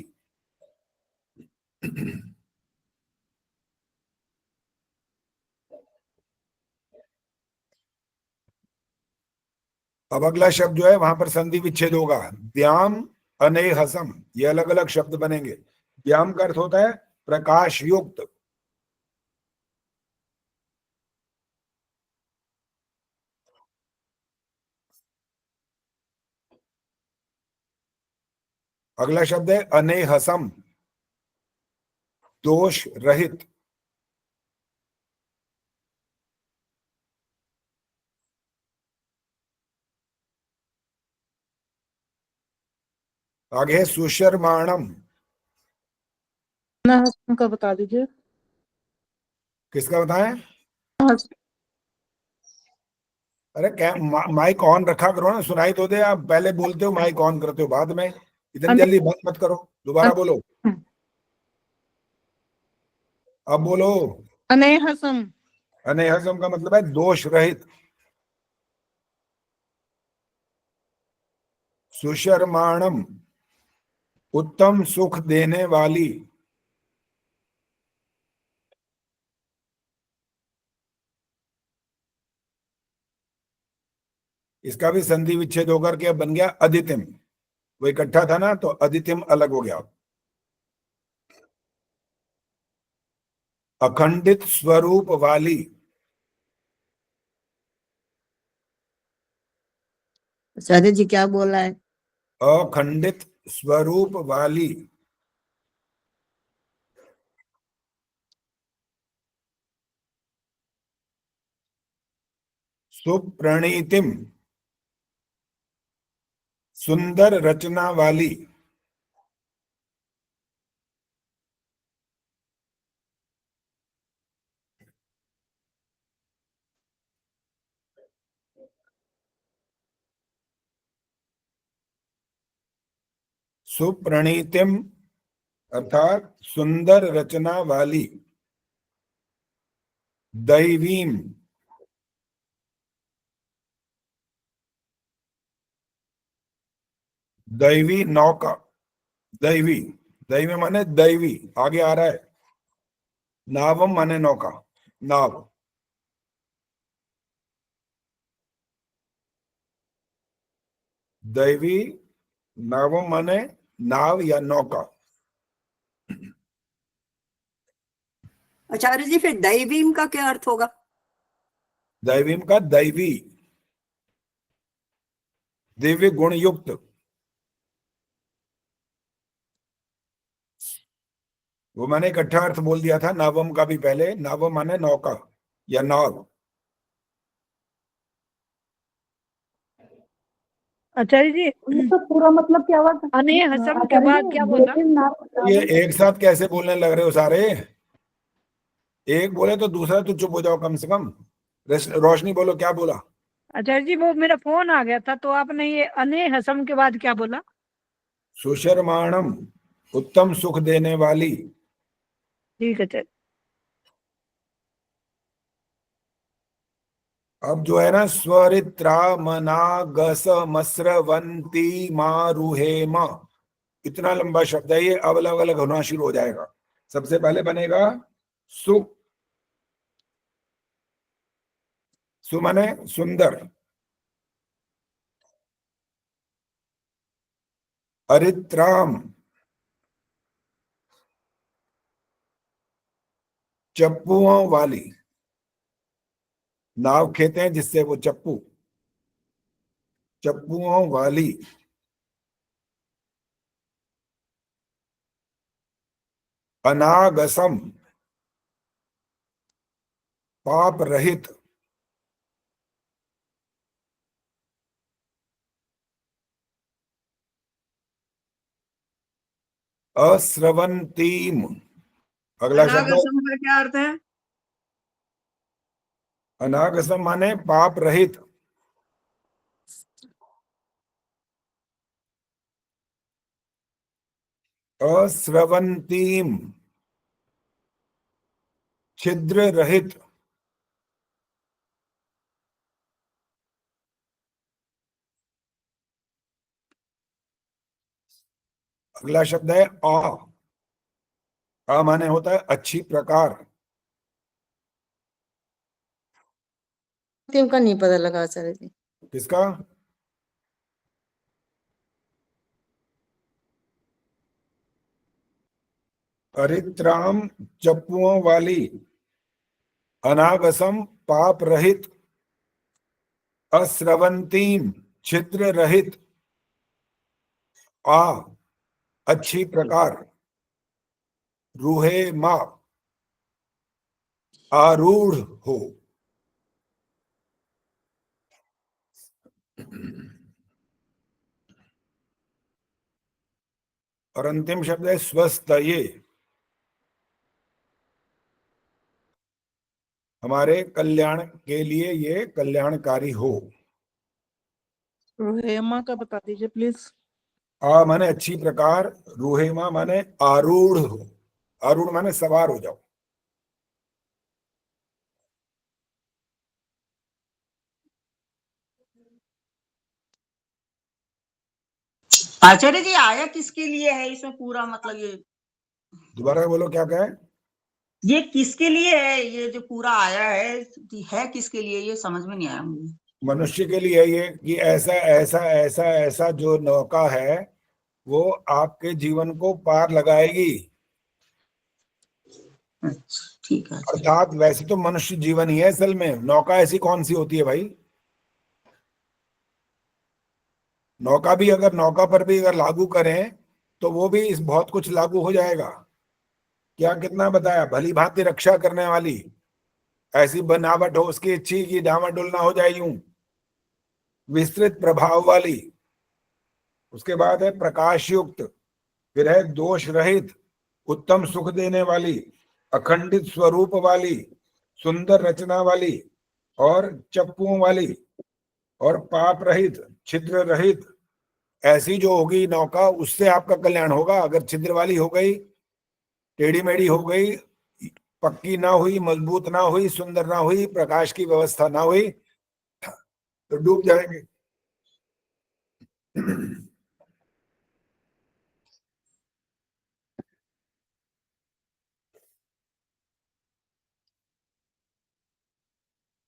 अब अगला शब्द जो है वहां पर संधि विच्छेद होगा। द्याम अनेहसम, ये अलग अलग शब्द बनेंगे। द्याम का अर्थ होता है प्रकाश युक्त। अगला शब्द है अनेहसम, दोष रहित। आगे है सुशर्माणम। का बता दीजिए। किसका बताएं? अरे क्या माइक ऑन रखा करो ना, सुनाई तो दे। आप पहले बोलते हो, माइक ऑन करते हो बाद में। इतनी जल्दी बंद मत करो, दोबारा बोलो। अब बोलो। अनेहसम। अनेहसम का मतलब है दोष रहित। सुशर्माणम, उत्तम सुख देने वाली। इसका भी संधि विच्छेद होकर के बन गया अदितिम। वो इकट्ठा था ना, तो अदितिम अलग हो गया। अखंडित स्वरूप वाली। आचार्य जी क्या बोला है? अखंडित स्वरूप वाली। सुप्रणीतिम, सुंदर रचना वाली। सुप्रणीतिम अर्थात सुंदर रचना वाली। दैवीम, दैवी नौका। दैवी, दैवी माने दैवी, आगे आ रहा है। नावम माने नौका, नाव। दैवी नावम माने नाव या नौका। आचार्य जी, फिर दैवीम का क्या अर्थ होगा? दैवीम का दैवी, दिव्य गुण युक्त। वो मैंने इकट्ठा अर्थ बोल दिया था नावम का भी पहले। नावम माने नौका। या नॉर? आचार्य जी तो पूरा मतलब क्या हुआ? अने हसम के बाद क्या बोला? ये एक साथ कैसे बोलने लग रहे हो सारे? एक बोले तो दूसरा तो चुप हो जाओ कम से कम। रोशनी बोलो, क्या बोला? आचार्य जी वो मेरा फोन आ गया था, तो आपने ये अने हसम के बाद क्या बोला? सुशर्माणम, उत्तम सुख देने वाली। ठीक है आचार्य। अब जो है ना, स्वरित्रा मनागस मस्रवंती मारुहेम, इतना लंबा शब्द है ये, अब अलग अलग होना शुरू हो जाएगा। सबसे पहले बनेगा सु, सु माने सुंदर, अरित्राम चप्पुओं वाली, नाव खेते हैं जिससे वो चप्पू, चप्पुओं वाली। अनागसम पाप रहित, अस्रवंतीम, अगला शब्द अनागसम का क्या अर्थ है? अनागसम माने पाप रहित, अस्रवंतीम छिद्र रहित, अगला शब्द है आ माने होता है अच्छी प्रकार। का नहीं पता लगा आचार्य जी। किसका? अरित्राम चप्पुओं वाली, अनागसम पाप रहित, अस्रवंतीम छिद्र रहित, आ अच्छी प्रकार, रूहे मा आरूढ़ हो। और अंतिम शब्द है स्वस्थये, हमारे कल्याण के लिए ये कल्याणकारी हो। हेमा का बता दीजिए प्लीज। आ माने अच्छी प्रकार, रूहेमा माने आरूढ़ हो, आरूढ़ माने सवार हो जाओ। आचार्य जी आया किसके लिए है इसमें पूरा, मतलब ये दोबारा बोलो, क्या कहे? ये किसके लिए है, ये जो पूरा आया है किसके लिए, ये समझ में नहीं आया मुझे। मनुष्य के लिए ये कि ऐसा ऐसा ऐसा ऐसा जो नौका है वो आपके जीवन को पार लगाएगी। अच्छा ठीक है। अर्थात वैसे तो मनुष्य जीवन ही है असल में, नौका ऐसी कौन सी होती है भाई? नौका भी अगर नौका पर भी अगर लागू करें तो वो भी इस बहुत कुछ लागू हो जाएगा। क्या कितना बताया? भली भांति रक्षा करने वाली, ऐसी बनावट हो उसकी अच्छी की डामाडोल ना हो जाए यूं, विस्तृत प्रभाव वाली। उसके बाद है प्रकाश युक्त, फिर है दोष रहित, उत्तम सुख देने वाली, अखंडित स्वरूप वाली, सुंदर रचना वाली, और चप्पुओं वाली, और पाप रहित, छिद्र रहित। ऐसी जो होगी नौका उससे आपका कल्याण होगा। अगर छिद्र वाली हो गई, टेढ़ी मेढ़ी हो गई, पक्की ना हुई, मजबूत ना हुई, सुंदर ना हुई, प्रकाश की व्यवस्था ना हुई, तो डूब जाएंगे।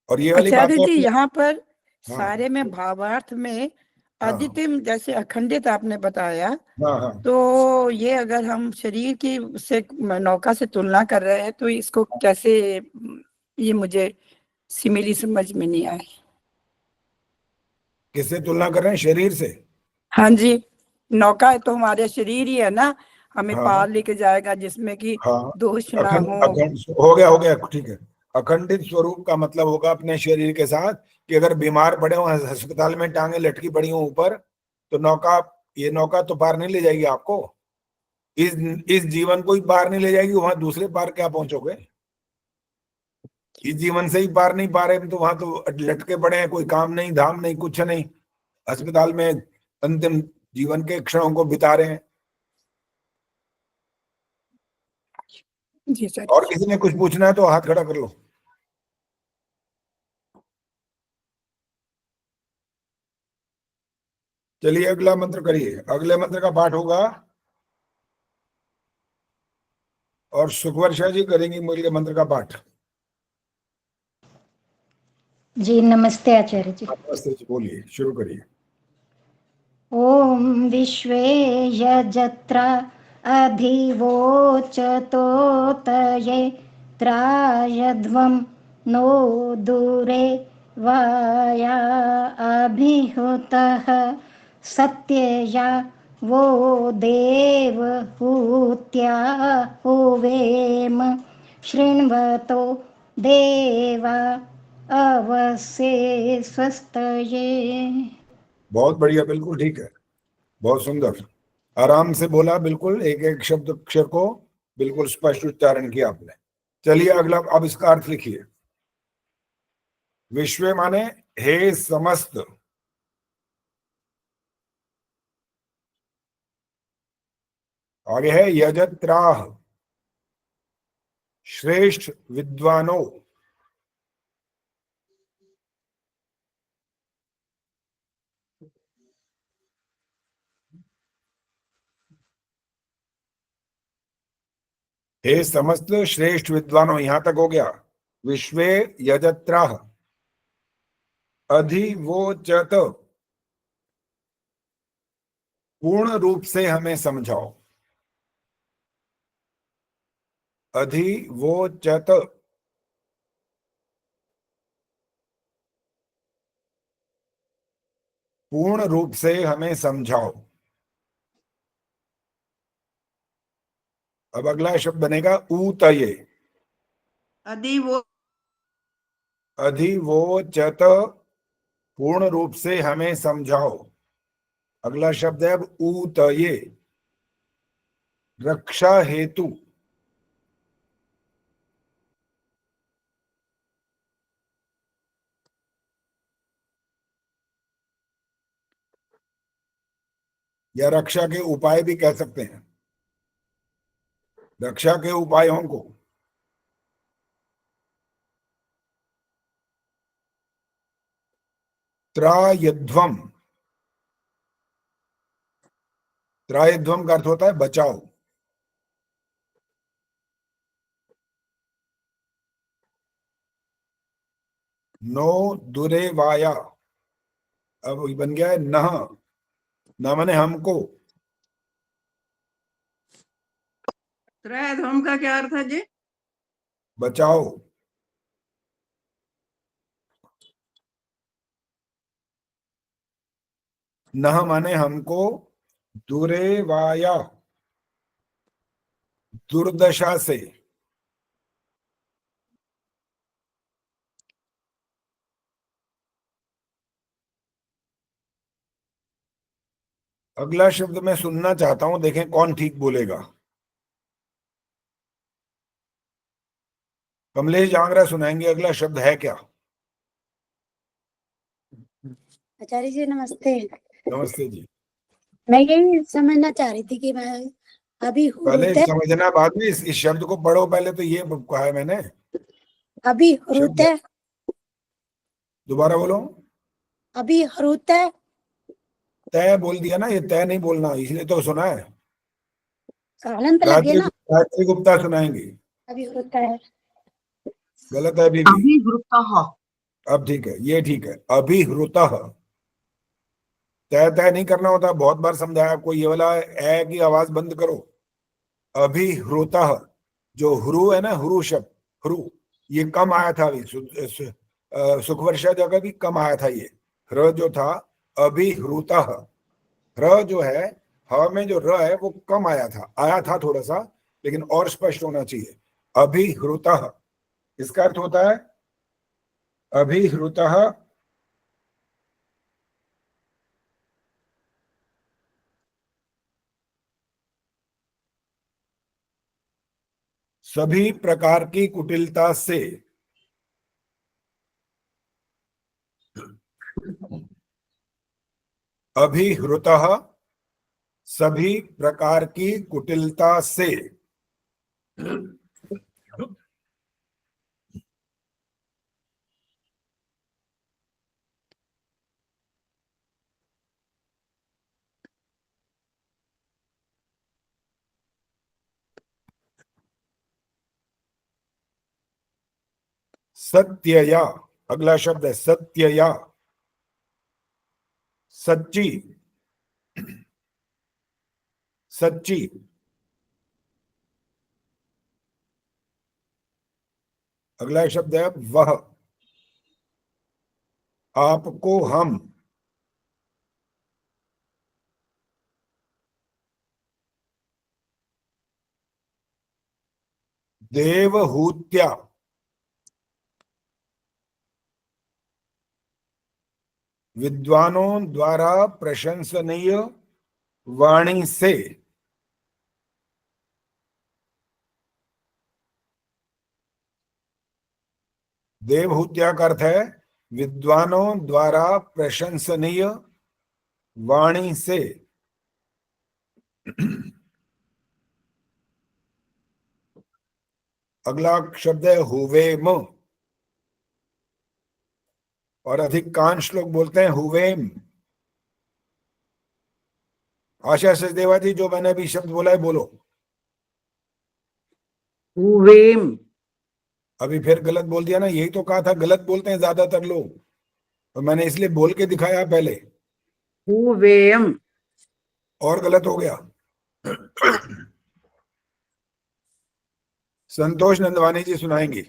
और ये वाली बात आचार्य जी यहाँ पर हाँ। सारे में भावार्थ में हाँ। अद्वितीय जैसे अखंडित आपने बताया, हाँ। तो ये अगर हम शरीर की से नौका से तुलना कर रहे हैं तो इसको कैसे, ये मुझे सिमिली समझ में नहीं आई। किससे तुलना कर रहे हैं? शरीर से? हाँ जी, नौका है तो हमारे शरीर ही है ना, हमें हाँ। पार लेके जाएगा जिसमें कि हाँ, दोष ना अखंड हो। अखंड हो गया ठीक है। अखंडित स्वरूप का मतलब होगा अपने शरीर के साथ कि अगर बीमार पड़े हो, अस्पताल में टांगे लटकी पड़ी हो ऊपर, तो ये नौका तो पार नहीं ले जाएगी आपको। इस जीवन को ही पार नहीं ले जाएगी, वहां दूसरे पार क्या पहुंचोगे? इस जीवन से ही पार नहीं पा रहे तो वहां तो लटके पड़े हैं, कोई काम नहीं, धाम नहीं, कुछ नहीं, अस्पताल में अंतिम जीवन के क्षणों को बिता रहे हैं। जी सर। और किसी ने कुछ पूछना है तो हाथ खड़ा कर लो। चलिए अगला मंत्र करिए। अगले मंत्र का पाठ होगा और सुखवर्षा जी करेंगी मूल्य मंत्र का पाठ। जी नमस्ते आचार्य जी। नमस्ते जी, बोलिए, शुरू करिए। ओम विश्वे यजत्रा अधिवोचतो तये त्रायध्वं नो दूरे वाया अभिहुतः सत्यया वो देवहूत्या हुवेम शृण्वतो देवा अवसे स्वस्तये। बहुत बढ़िया, बिल्कुल ठीक है, बहुत सुंदर, आराम से बोला, बिल्कुल एक एक शब्द अक्षर को बिल्कुल स्पष्ट उच्चारण किया आपने। चलिए अगला, अब इसका अर्थ लिखिए। विश्व माने हे समस्त, आगे है यजत्राह श्रेष्ठ विद्वानों, हे समस्त श्रेष्ठ विद्वानों, यहां तक हो गया। विश्वे यजत्राह अधिवोचत, पूर्ण रूप से हमें समझाओ। अधिवोचत, पूर्ण रूप से हमें समझाओ। अब अगला शब्द बनेगा ऊतये। अधिवोचत, पूर्ण रूप से हमें समझाओ। अगला शब्द है अब ऊतये, रक्षा हेतु। या रक्षा के उपाय भी कह सकते हैं, रक्षा के उपायों को। त्रायध्वम, त्रायध्वम का अर्थ होता है बचाओ। नो दुरे वाया, अब बन गया है नह, न माने हमको। त्रयधर्म का क्या अर्थ है जी? बचाओ। नह माने हमको, दुरे वाया दुर्दशा से। अगला शब्द मैं सुनना चाहता हूं, देखें कौन ठीक बोलेगा। कमलेश जांगरा सुनाएंगे, अगला शब्द है क्या? आचार्य जी नमस्ते। नमस्ते जी। मैं यही समझना चाह रही थी कि मैं अभी पहले समझना, बाद में इस शब्द को पढ़ो। पहले तो ये कहा है मैंने, अभी हरूते, दोबारा बोलो। अभी हरूते, तय बोल दिया ना, ये तय नहीं बोलना, इसलिए तो सुना है। अनंत लगे ना, गायत्री गुप्ता सुनाएंगी। अभी होता है, गलत है अभी भी। अभिहृतः, अब ठीक है, ये ठीक है। अभिहृतः, तय तय नहीं करना होता, बहुत बार समझाया आपको। ये वाला ए की आवाज बंद करो। अभिहृतः, जो ह्रू है ना, ह्रू शब्द, ह्रू, ये कम आया था अभी, सुखवर्षा जगह भी कम आया था ये। र जो था अभिहृतः, र जो है, ह में जो र है वो कम आया था थोड़ा सा, लेकिन और स्पष्ट होना चाहिए। अभिहृतः, इसका अर्थ होता है अभिहृतः सभी प्रकार की कुटिलता से। अभिहृतः सभी प्रकार की कुटिलता से। सत्यया, अगला शब्द है सत्यया, सच्ची, सच्ची। अगला शब्द है वह, आपको हम, देवहूत्या, विद्वानों द्वारा प्रशंसनीय वाणी से। देवहूत्या का अर्थ है विद्वानों द्वारा प्रशंसनीय वाणी से। अगला शब्द है हुवेम, और अधिकांश लोग बोलते हैं हुवेम। आशा सचदेवा जी, जो मैंने अभी शब्द बोला है बोलो। हुवेम। अभी फिर गलत बोल दिया ना, यही तो कहा था गलत बोलते हैं ज्यादातर लोग, तो मैंने इसलिए बोल के दिखाया पहले, हुवेम। और गलत हो गया। संतोष नंदवानी जी सुनाएंगे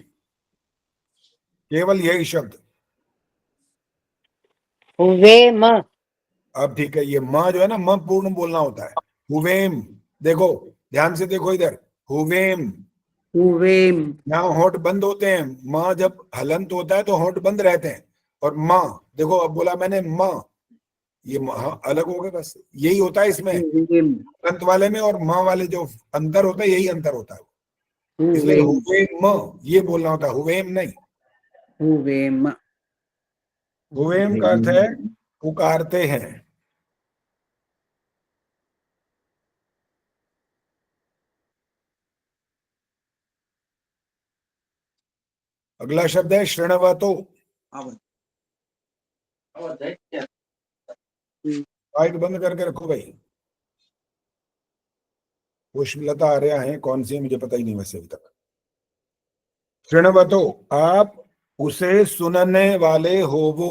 केवल यही शब्द। हुवेम। अब ठीक है, ये म जो है ना, म पूर्ण बोलना होता है। हुवेम, देखो ध्यान से देखो इधर, हुवेम। हुवेम। यहाँ होंठ बंद होते हैं, म जब हलंत होता है तो होंठ बंद रहते हैं। और म, देखो अब बोला मैंने म, ये हाँ, अलग हो गए, बस यही होता है इसमें, हुवेम। अंत वाले में और म वाले जो अंतर होता है, यही अंतर होता है। इसलिए हुवेम। हुवेम ये बोलना होता है, हुवेम नहीं। हुवेम। हुवेम का अर्थ है पुकारते हैं। अगला शब्द है शृण्वतो। माइक बंद करके रखो भाई। पुष्पलता आर्या है, कौन सी है मुझे पता ही नहीं वैसे अभी तक। शृण्वतो, आप उसे सुनने वाले होवो।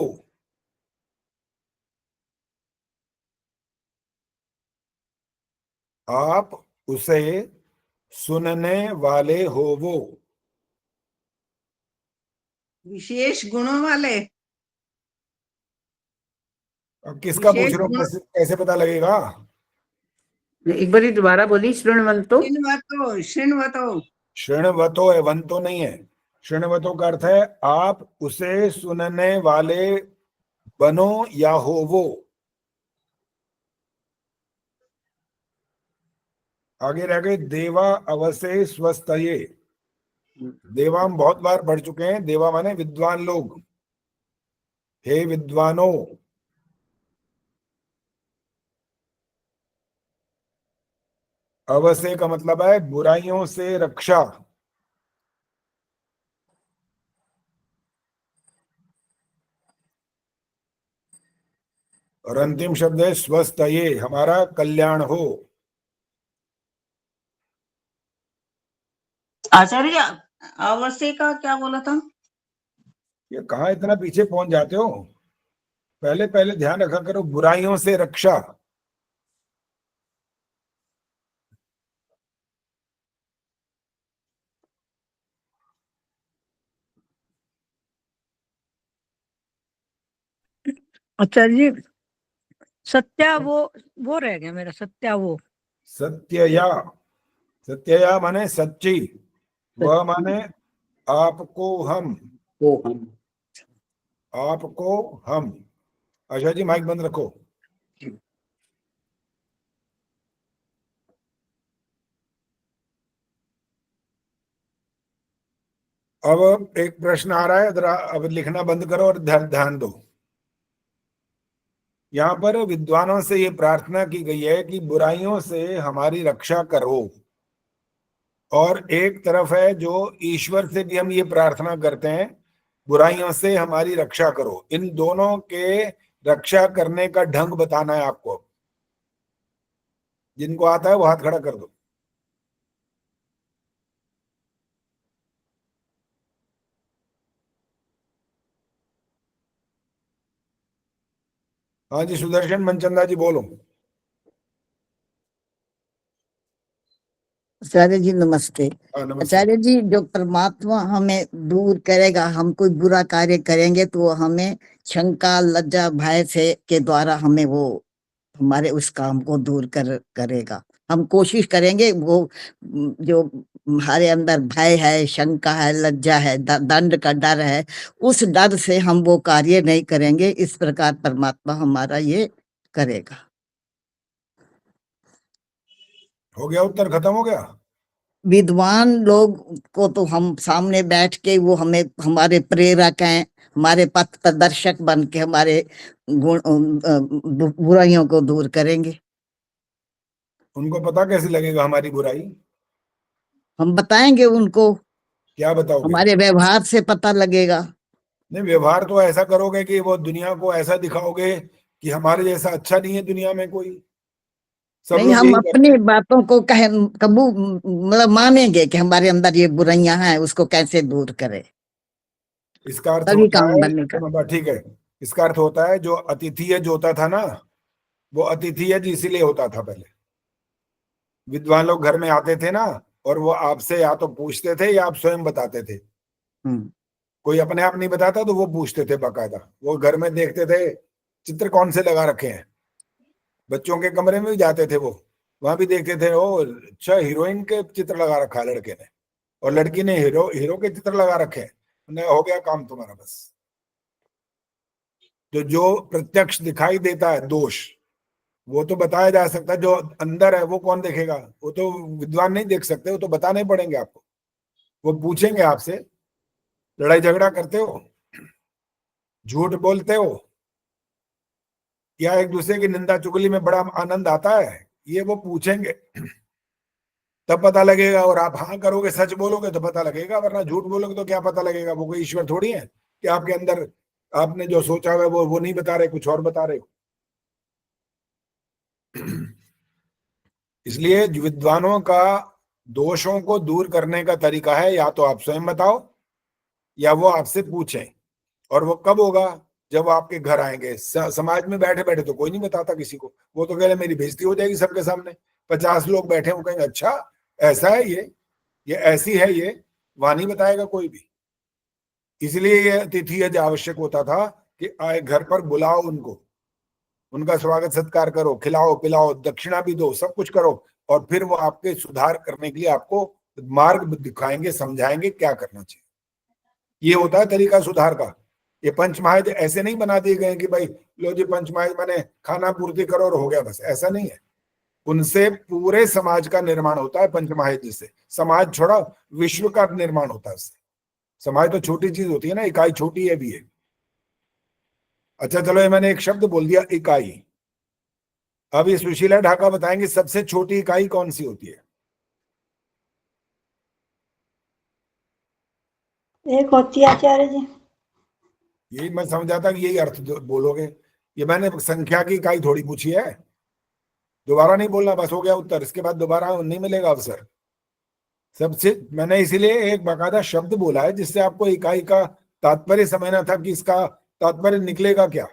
आप उसे सुनने वाले होवो। विशेष गुणों वाले। अब किसका पूछ विशेष रहे हो, गुण। कैसे पता लगेगा? एक बार दोबारा बोली, शृण्वन्तो। शृण्वतो, शृण्वतो। शृण्वतो है, वंतो नहीं है। शृण्वतो का अर्थ है आप उसे सुनने वाले बनो या होवो। आगे रह गए देवा अवसे स्वस्थये। देवा हम बहुत बार पढ़ चुके हैं, देवा माने विद्वान लोग। हे विद्वानों। अवसे का मतलब है बुराइयों से रक्षा। और अंतिम शब्द है स्वस्थये, हमारा कल्याण हो। आचार्य, अवश्य का क्या बोला था? ये कहाँ इतना पीछे पहुंच जाते हो? पहले पहले ध्यान रखा करो, बुराइयों से रक्षा। आचार्य जी, सत्या वो रह गया मेरा, सत्या वो। सत्यया, सत्यया माने सच्ची, वह माने आपको हम, को हम, आपको हम। आशा जी माइक बंद रखो। अब एक प्रश्न आ रहा है, जरा अब लिखना बंद करो और ध्यान दो। यहाँ पर विद्वानों से ये प्रार्थना की गई है कि बुराइयों से हमारी रक्षा करो, और एक तरफ है जो ईश्वर से भी हम ये प्रार्थना करते हैं, बुराइयों से हमारी रक्षा करो। इन दोनों के रक्षा करने का ढंग बताना है आपको। जिनको आता है वो हाथ खड़ा कर दो। हाँ जी, सुदर्शन मनचंदा जी बोलो। आचार्य जी नमस्ते। हाँ, नमस्ते। आचार्य जी, जो परमात्मा हमें दूर करेगा, हम कोई बुरा कार्य करेंगे तो वो हमें शंका, लज्जा, भय से के द्वारा हमें वो हमारे उस काम को दूर करेगा। हम कोशिश करेंगे वो जो हमारे अंदर भय है, शंका है, लज्जा है, दंड का डर है, उस डर से हम वो कार्य नहीं करेंगे। इस प्रकार परमात्मा हमारा ये करेगा। हो गया, उत्तर खत्म हो गया। विद्वान लोग को तो हम सामने बैठ के वो हमें हमारे प्रेरक हैं, हमारे पथ प्रदर्शक बन के हमारे गुण बुराइयों को दूर करेंगे। उनको पता कैसे लगेगा हमारी बुराई? हम बताएंगे उनको। क्या बताओगे? हमारे व्यवहार से पता लगेगा। नहीं, व्यवहार तो ऐसा करोगे कि वो दुनिया को ऐसा दिखाओगे कि हमारे जैसा अच्छा नहीं है दुनिया में कोई। सब नहीं, लोग हम यही अपनी करते हैं। बातों को मतलब मानेंगे कि हमारे अंदर ये बुराइयां हैं, उसको कैसे दूर करें। इसका अर्थ तभी होता काम है, बनने का। ठीक है, इसका अर्थ होता है जो अतिथि जो होता था ना, वो अतिथि इसीलिए होता था पहले। विद्वान लोग घर में आते थे ना, और वो आपसे या तो पूछते थे या आप स्वयं बताते थे। कोई अपने आप नहीं बताता तो वो पूछते थे बाकायदा। वो घर में देखते थे चित्र कौन से लगा रखे हैं। बच्चों के कमरे में भी जाते थे वो, वहां भी देखते थे, ओ अच्छा हीरोइन के चित्र लगा रखा है लड़के ने, और लड़की ने हीरो के चित्र लगा रखे हैं। हो गया काम तुम्हारा बस। तो जो प्रत्यक्ष दिखाई देता है दोष, वो तो बताया जा सकता है। जो अंदर है वो कौन देखेगा? वो तो विद्वान नहीं देख सकते, वो तो बताने पड़ेंगे आपको। वो पूछेंगे आपसे, लड़ाई झगड़ा करते हो, झूठ बोलते हो, या एक दूसरे की निंदा चुगली में बड़ा आनंद आता है, ये वो पूछेंगे। तब पता लगेगा। और आप हाँ करोगे, सच बोलोगे तो पता लगेगा, वरना झूठ बोलोगे तो क्या पता लगेगा? वो कोई ईश्वर थोड़ी है कि आपके अंदर आपने जो सोचा हुआ है वो नहीं बता रहे, कुछ और बता रहे हो। इसलिए विद्वानों का दोषों को दूर करने का तरीका है, या तो आप स्वयं बताओ या वो आपसे पूछें। और वो कब होगा? जब वो आपके घर आएंगे। समाज में बैठे बैठे तो कोई नहीं बताता किसी को। वो तो कह रहे मेरी बेइज्जती हो जाएगी सबके सामने। 50 लोग बैठे, वो कहेंगे अच्छा ऐसा है, ये ऐसी है, ये वहां नहीं बताएगा कोई भी। इसलिए ये अतिथि आवश्यक होता था कि आए घर पर बुलाओ उनको, उनका स्वागत सत्कार करो, खिलाओ पिलाओ, दक्षिणा भी दो, सब कुछ करो, और फिर वो आपके सुधार करने के लिए आपको मार्ग दिखाएंगे, समझाएंगे क्या करना चाहिए। ये होता है तरीका सुधार का। ये पंचमहायज्ञ ऐसे नहीं बना दिए गए कि भाई लो जी पंचमहायज्ञ माने खाना पूर्ति करो और हो गया, बस ऐसा नहीं है। उनसे पूरे समाज का निर्माण होता है पंचमहायज्ञ से। समाज छोड़ा, विश्व का निर्माण होता है उससे। समाज तो छोटी चीज होती है ना, इकाई छोटी है भी है। अच्छा चलो, ये मैंने एक शब्द बोल दिया, इकाई। अब ये सुशीला ढाका बताएंगे सबसे छोटी इकाई कौन सी होती है? एक होती है आचार्य जी। यही मैं समझा था कि यही अर्थ बोलोगे। ये मैंने संख्या की इकाई थोड़ी पूछी है। दोबारा नहीं बोलना, बस हो गया उत्तर। इसके बाद दोबारा नहीं मिलेगा अवसर। सबसे मैंने इसीलिए एक बाकायदा शब्द बोला है जिससे आपको इकाई का तात्पर्य समझना था कि इसका तात्पर्य निकलेगा क्या।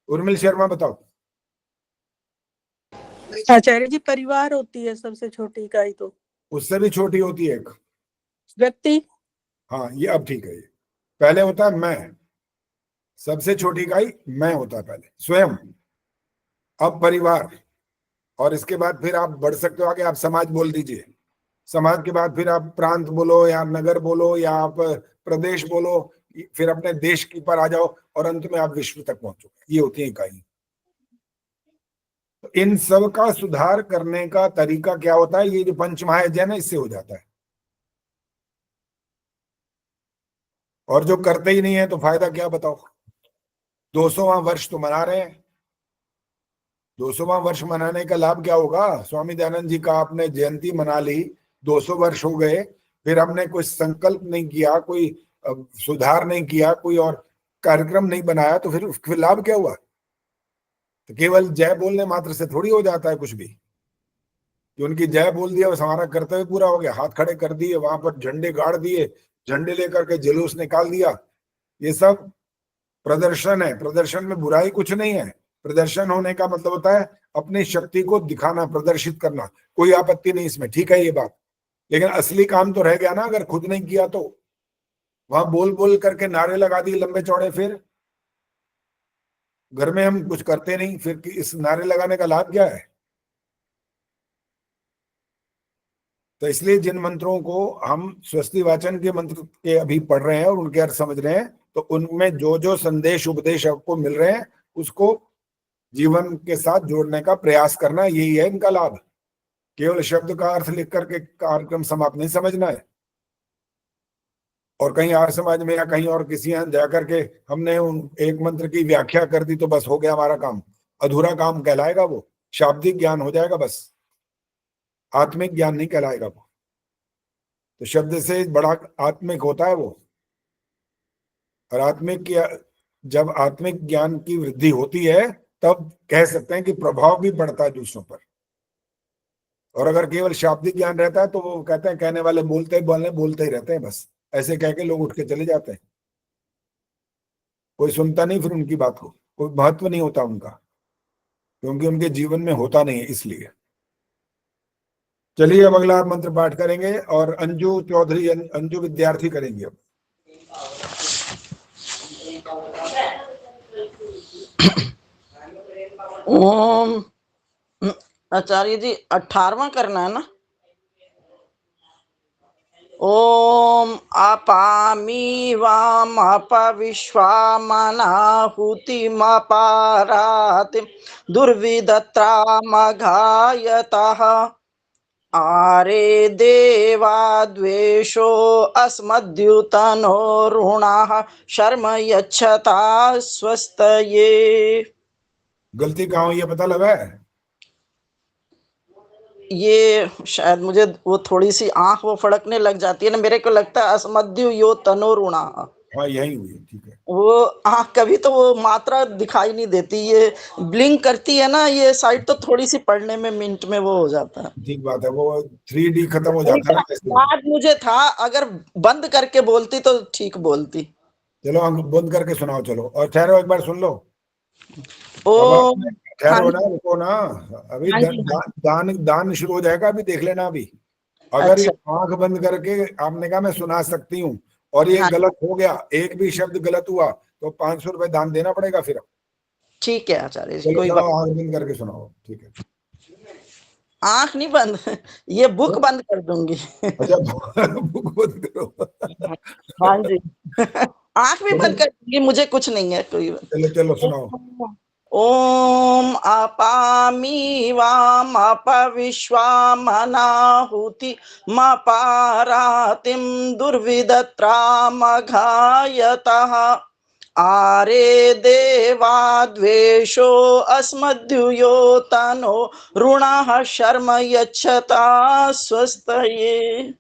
उर्मिल शर्मा बताओ। आचार्य जी, परिवार होती है सबसे छोटी इकाई, तो उससे भी छोटी होती है एक, व्यक्ति। हाँ ये अब ठीक है। ये पहले होता है मैं, सबसे छोटी इकाई मैं होता है पहले, स्वयं, अब परिवार, और इसके बाद फिर आप बढ़ सकते हो आगे, आप समाज बोल दीजिए। समाज के बाद फिर आप प्रांत बोलो या नगर बोलो या आप प्रदेश बोलो, फिर अपने देश के पर आ जाओ और अंत में आप विश्व तक पहुंचो। ये होती है इकाई। तो इन सब का सुधार करने का तरीका क्या होता है? ये जो पंचमहायज्ञ है ना, इससे हो जाता है। और जो करते ही नहीं है तो फायदा क्या बताओ? 200वां वर्ष तो मना रहे हैं। 200वां वर्ष मनाने का लाभ क्या होगा? स्वामी दयानंद जी का आपने जयंती मना ली, 200 वर्ष हो गए, फिर हमने कोई संकल्प नहीं किया, कोई सुधार नहीं किया, कोई और कार्यक्रम नहीं बनाया, तो फिर लाभ क्या हुआ? तो केवल जय बोलने मात्र से थोड़ी हो जाता है कुछ भी। जो उनकी जय बोल दिया बस हमारा कर्तव्य पूरा हो गया, हाथ खड़े कर दिए, वहां पर झंडे गाड़ दिए, झंडे लेकर के जुलूस निकाल दिया, ये सब प्रदर्शन है। प्रदर्शन में बुराई कुछ नहीं है। प्रदर्शन होने का मतलब होता है अपनी शक्ति को दिखाना, प्रदर्शित करना, कोई आपत्ति नहीं इसमें, ठीक है ये बात। लेकिन असली काम तो रह गया ना, अगर खुद नहीं किया तो। वहां बोल बोल करके नारे लगा दिए लंबे चौड़े, फिर घर में हम कुछ करते नहीं, फिर इस नारे लगाने का लाभ क्या है? तो इसलिए जिन मंत्रों को हम स्वस्ति वाचन के मंत्र के अभी पढ़ रहे हैं और उनके अर्थ समझ रहे हैं, तो उनमें जो जो संदेश उपदेश आपको मिल रहे हैं उसको जीवन के साथ जोड़ने का प्रयास करना, यही है इनका लाभ। केवल शब्द का अर्थ लिख करके कार्यक्रम समाप्त नहीं समझना है। और कहीं आर्य समाज में या कहीं और किसी यहाँ जाकर के हमने एक मंत्र की व्याख्या कर दी तो बस हो गया हमारा काम, अधूरा काम कहलाएगा वो। शाब्दिक ज्ञान हो जाएगा बस, आत्मिक ज्ञान नहीं कहलाएगा वो। तो शब्द से बड़ा आत्मिक होता है वो। और आत्मिक, जब आत्मिक ज्ञान की वृद्धि होती है तब कह सकते हैं कि प्रभाव भी बढ़ता है दूसरों पर। और अगर केवल शाब्दिक ज्ञान रहता है तो वो कहते हैं कहने वाले बोलते ही रहते हैं, बस ऐसे कह के लोग उठ के चले जाते हैं। कोई सुनता नहीं फिर उनकी बात को, कोई महत्व नहीं होता उनका, क्योंकि उनके जीवन में होता नहीं है इसलिए। चलिए अब अगला मंत्र पाठ करेंगे और अंजू चौधरी, अंजू विद्यार्थी करेंगे अब। ओम, आचार्य जी 18वां करना है ना? ओम अपामी वाम अपविश्वामनाहुतिमपारातिं दुर्विदत्रामघायतः आरे देवा द्वेषो अस्मद्युतनो ऋणाः शर्म यच्छता स्वस्तये। गलती कहाँ हुई है पता लगा है? ये शायद मुझे वो थोड़ी सी आंख वो फड़कने लग जाती है ना, मेरे को लगता है अस्मद्यु यो तनोरुणा। हाँ यही हुई है, ठीक है। वो आंख कभी तो वो मात्रा दिखाई नहीं देती, ये ब्लिंक करती है ना ये साइड, तो थोड़ी सी पढ़ने में मिनट में वो हो जाता है। ठीक बात है, वो 3D खत्म हो जाता है ना ऐसे। याद मुझे था, अगर बंद करके बोलती तो ठीक बोलती। चलो हम बंद करके सुनाओ, चलो। और ठहरो एक बार सुन लो। ओ ठहरो ना, रुको ना, अभी दान शुरू हो जाएगा, अभी देख लेना। अभी अगर ये आंख बंद करके आपने कहा मैं सुना सकती हूँ और ये गलत हो गया, एक भी शब्द गलत हुआ तो 500 रुपए दान देना पड़ेगा फिर। ठीक है आचार्य जी, कोई कोई बात, बात। आंख बंद करके सुनाओ, ठीक है। आंख नहीं बंद, ये बुक बंद कर दूंगी। अच्छा बुक बंद करो। हाँ जी आंख भी बंद कर दूंगी, मुझे कुछ नहीं है, कोई बात। चलो चलो सुनाओ। ओम अपामी वाम अपविश्वामनाहुति मपारातिं दुर्विदत्रामघायतः आरे देवा द्वेषो अस्मद्युयो तनो ऋणाः शर्म यच्छता स्वस्तये।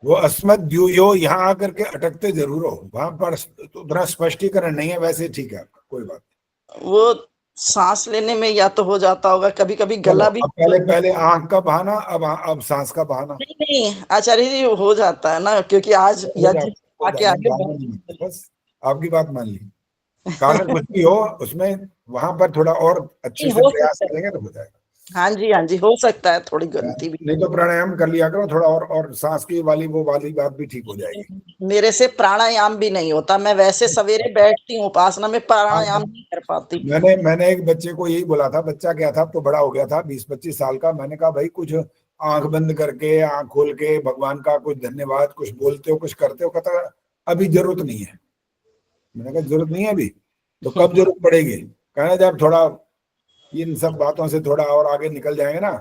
वो अस्मद्युयो यहाँ आकर के अटकते जरूर हो, वहां पर उतना स्पष्टीकरण नहीं है, वैसे ठीक है आपका, कोई बात। वो सांस लेने में या तो हो जाता होगा, कभी कभी गला भी। पहले आंख का बहाना, अब सांस का बहाना। नहीं आचार्य जी हो जाता है ना, क्योंकि आज आके आगे बस आपकी बात मान ली। कारण कुछ भी हो उसमें वहां पर थोड़ा और अच्छे से प्रयास करेंगे तो हो जाएगा। हाँ जी, हो सकता है थोड़ी गलती भी। नहीं तो प्राणायाम कर लिया करो थोड़ा, और सांस की वाली वो वाली बात भी ठीक हो जाएगी। मेरे से प्राणायाम भी नहीं होता, मैं वैसे सवेरे बैठती हूँ उपासना में, प्राणायाम नहीं कर पाती। मैंने एक बच्चे को यही बोला था, बच्चा क्या था, अब तो बड़ा हो गया था 20-25 साल का। मैंने कहा भाई कुछ आंख बंद करके आंख खोल के भगवान का कुछ धन्यवाद कुछ बोलते हो कुछ करते हो। कहता अभी जरूरत नहीं है। मैंने कहा जरूरत नहीं है अभी, तो कब जरूरत पड़ेगी? कहना जब थोड़ा इन सब बातों से थोड़ा और आगे निकल जाएंगे ना,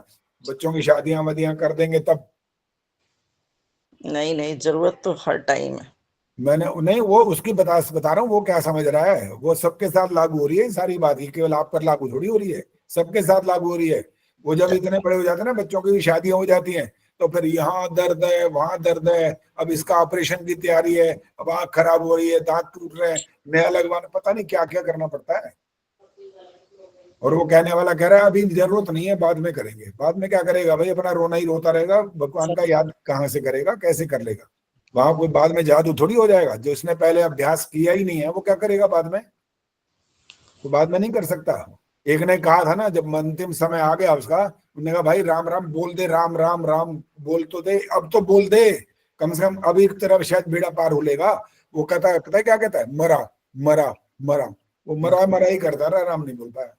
बच्चों की शादियां वादियां कर देंगे तब। नहीं, जरूरत तो हर टाइम है। मैंने नहीं, वो उसकी बता रहा हूँ, वो क्या समझ रहा है, वो सबके साथ लागू हो रही है सारी बात, ये केवल आप पर लागू थोड़ी हो रही है, सबके साथ लागू हो रही है। वो जब इतने बड़े हो जाते हैं ना, बच्चों की शादियां हो जाती हैं, तो फिर यहाँ दर्द है वहां दर्द है, अब इसका ऑपरेशन की तैयारी है, अब आंख खराब हो रही है, दांत टूट रहे हैं, नया लगवाना, पता नहीं क्या क्या करना पड़ता है। और वो कहने वाला कह रहा है अभी जरूरत नहीं है, बाद में करेंगे। बाद में क्या करेगा भाई, अपना रोना ही रोता रहेगा, भगवान का याद कहाँ से करेगा, कैसे कर लेगा? वहां कोई बाद में जादू थोड़ी हो जाएगा। जो इसने पहले अभ्यास किया ही नहीं है वो क्या करेगा बाद में? तो बाद में नहीं कर सकता। एक ने कहा था ना, जब अंतिम समय आ गया उसका, उन्होंने कहा भाई राम राम बोल दे, राम राम राम बोल तो दे, अब तो बोल दे कम से कम, अब एक तरफ शायद बेड़ा पार हो लेगा। वो कहता है क्या कहता है, मरा मरा मरा, वो मरा मरा ही करता रहा, राम नहीं बोल पाया।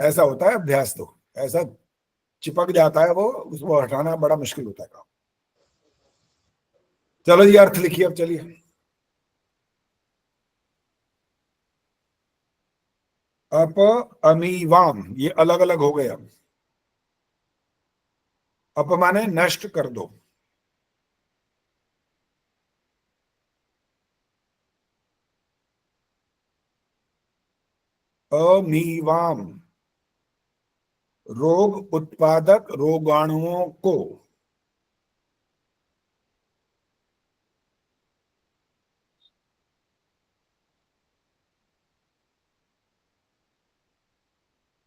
ऐसा होता है अभ्यास, तो ऐसा चिपक जाता है वो, उसको हटाना बड़ा मुश्किल होता है काम। चलो जी अर्थ लिखिए अब, चलिए। अप अमीवाम, ये अलग अलग हो गए। अब अप माने नष्ट कर दो, अमीवाम रोग उत्पादक रोगाणुओं को।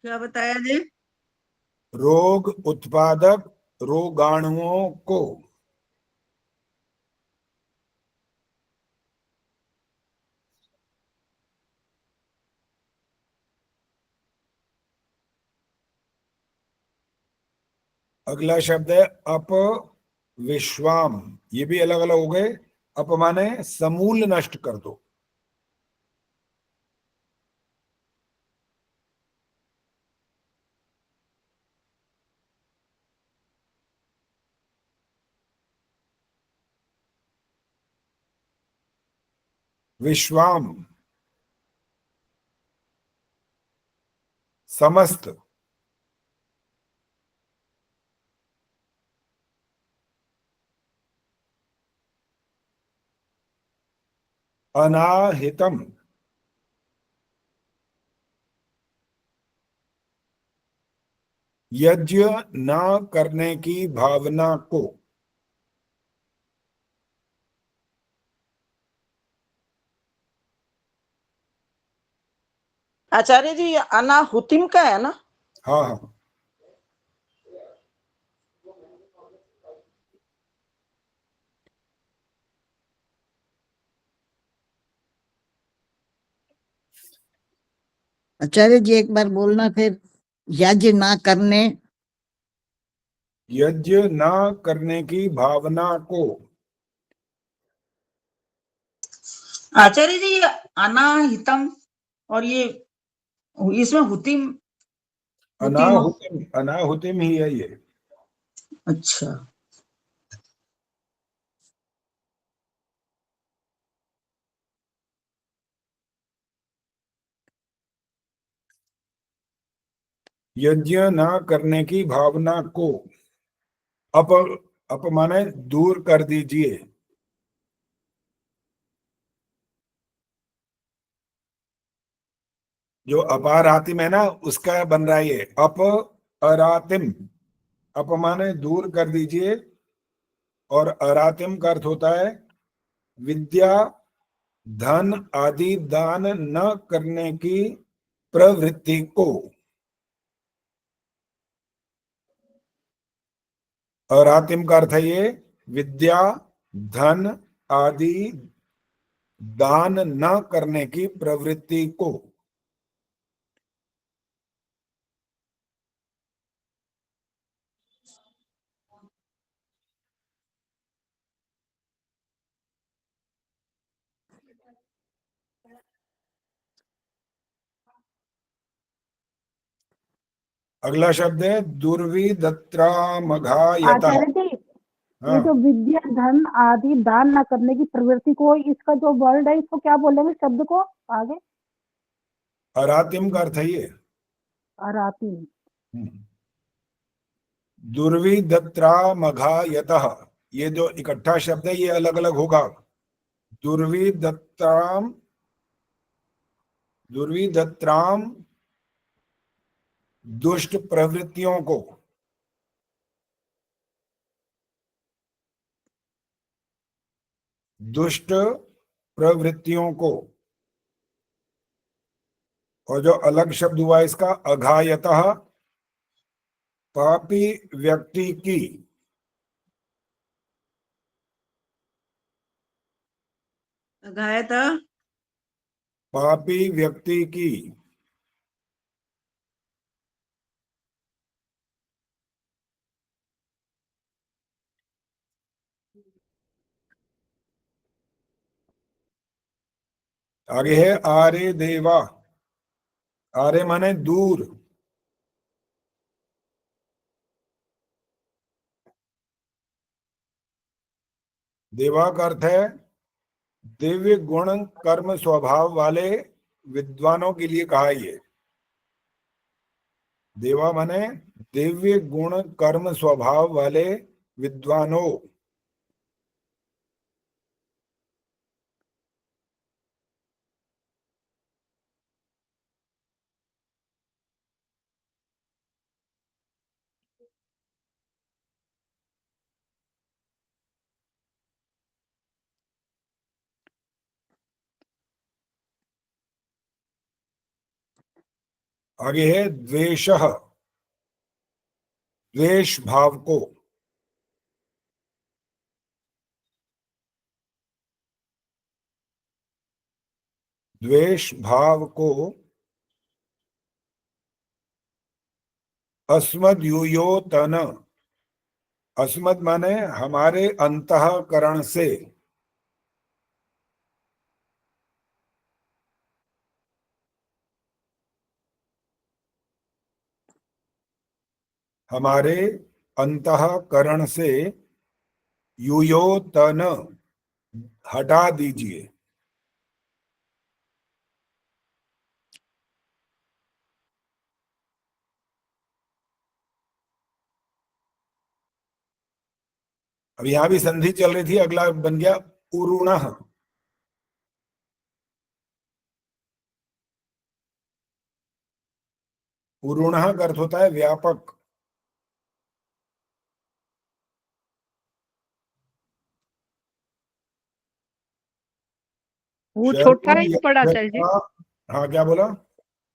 क्या बताया जी? रोग उत्पादक रोगाणुओं को। अगला शब्द है अप विश्वाम, ये भी अलग अलग हो गए। अप माने समूल नष्ट कर दो, विश्वाम समस्त, अनाहितम यज्ञ न करने की भावना को। आचार्य जी ये अनाहुतिम का है ना? हाँ हाँ, आचार्य जी एक बार बोलना फिर, यज्ञ ना करने, यज्ञ न करने की भावना को। आचार्य जी ये अनाहितम और ये इसमें हुतिम, हुतिम अनाहुतिम ही है ये। अच्छा। यज्ञ न करने की भावना को। अप अप माने दूर कर दीजिए। जो अपारातिम है ना, उसका बन रहा है ये अप अरातिम। अप माने दूर कर दीजिए, और अरातिम का अर्थ होता है विद्या धन आदि दान न करने की प्रवृत्ति को। अरातिम का अर्थ है ये विद्या धन आदि दान न करने की प्रवृत्ति को। अगला शब्द है दुर्विदत्रामघायतः। आचार्य जी, हाँ, ये जो विद्या धन आदि दान न करने की प्रवृत्ति को, इसका जो वर्ड है इसको क्या बोलेंगे, शब्द को आगे? अरातिम का अर्थ है ये। अराती। दुर्विदत्रामघायतः, ये जो इकट्ठा शब्द है ये अलग अलग होगा। दुर्विदत्राम दुष्ट प्रवृत्तियों को, दुष्ट प्रवृत्तियों को, और जो अलग शब्द हुआ इसका अघायतः, पापी व्यक्ति की, गायता पापी व्यक्ति की, आगे है आरे देवा। आरे माने दूर, देवा का अर्थ है दिव्य गुण कर्म स्वभाव वाले विद्वानों के लिए कहा ये। देवा माने दिव्य गुण कर्म स्वभाव वाले विद्वानों। आगे है द्वेषः, द्वेष भाव को, द्वेष भाव को अस्मद युयोतन। अस्मद माने हमारे अंतःकरण से, हमारे अंतःकरण से युयोतन हटा दीजिए। अब यहां भी संधि चल रही थी, अगला बन गया उरुणः। उरुणः का अर्थ होता है व्यापक। वो छोटा है या बड़ा आचार्य जी? हाँ, क्या बोला?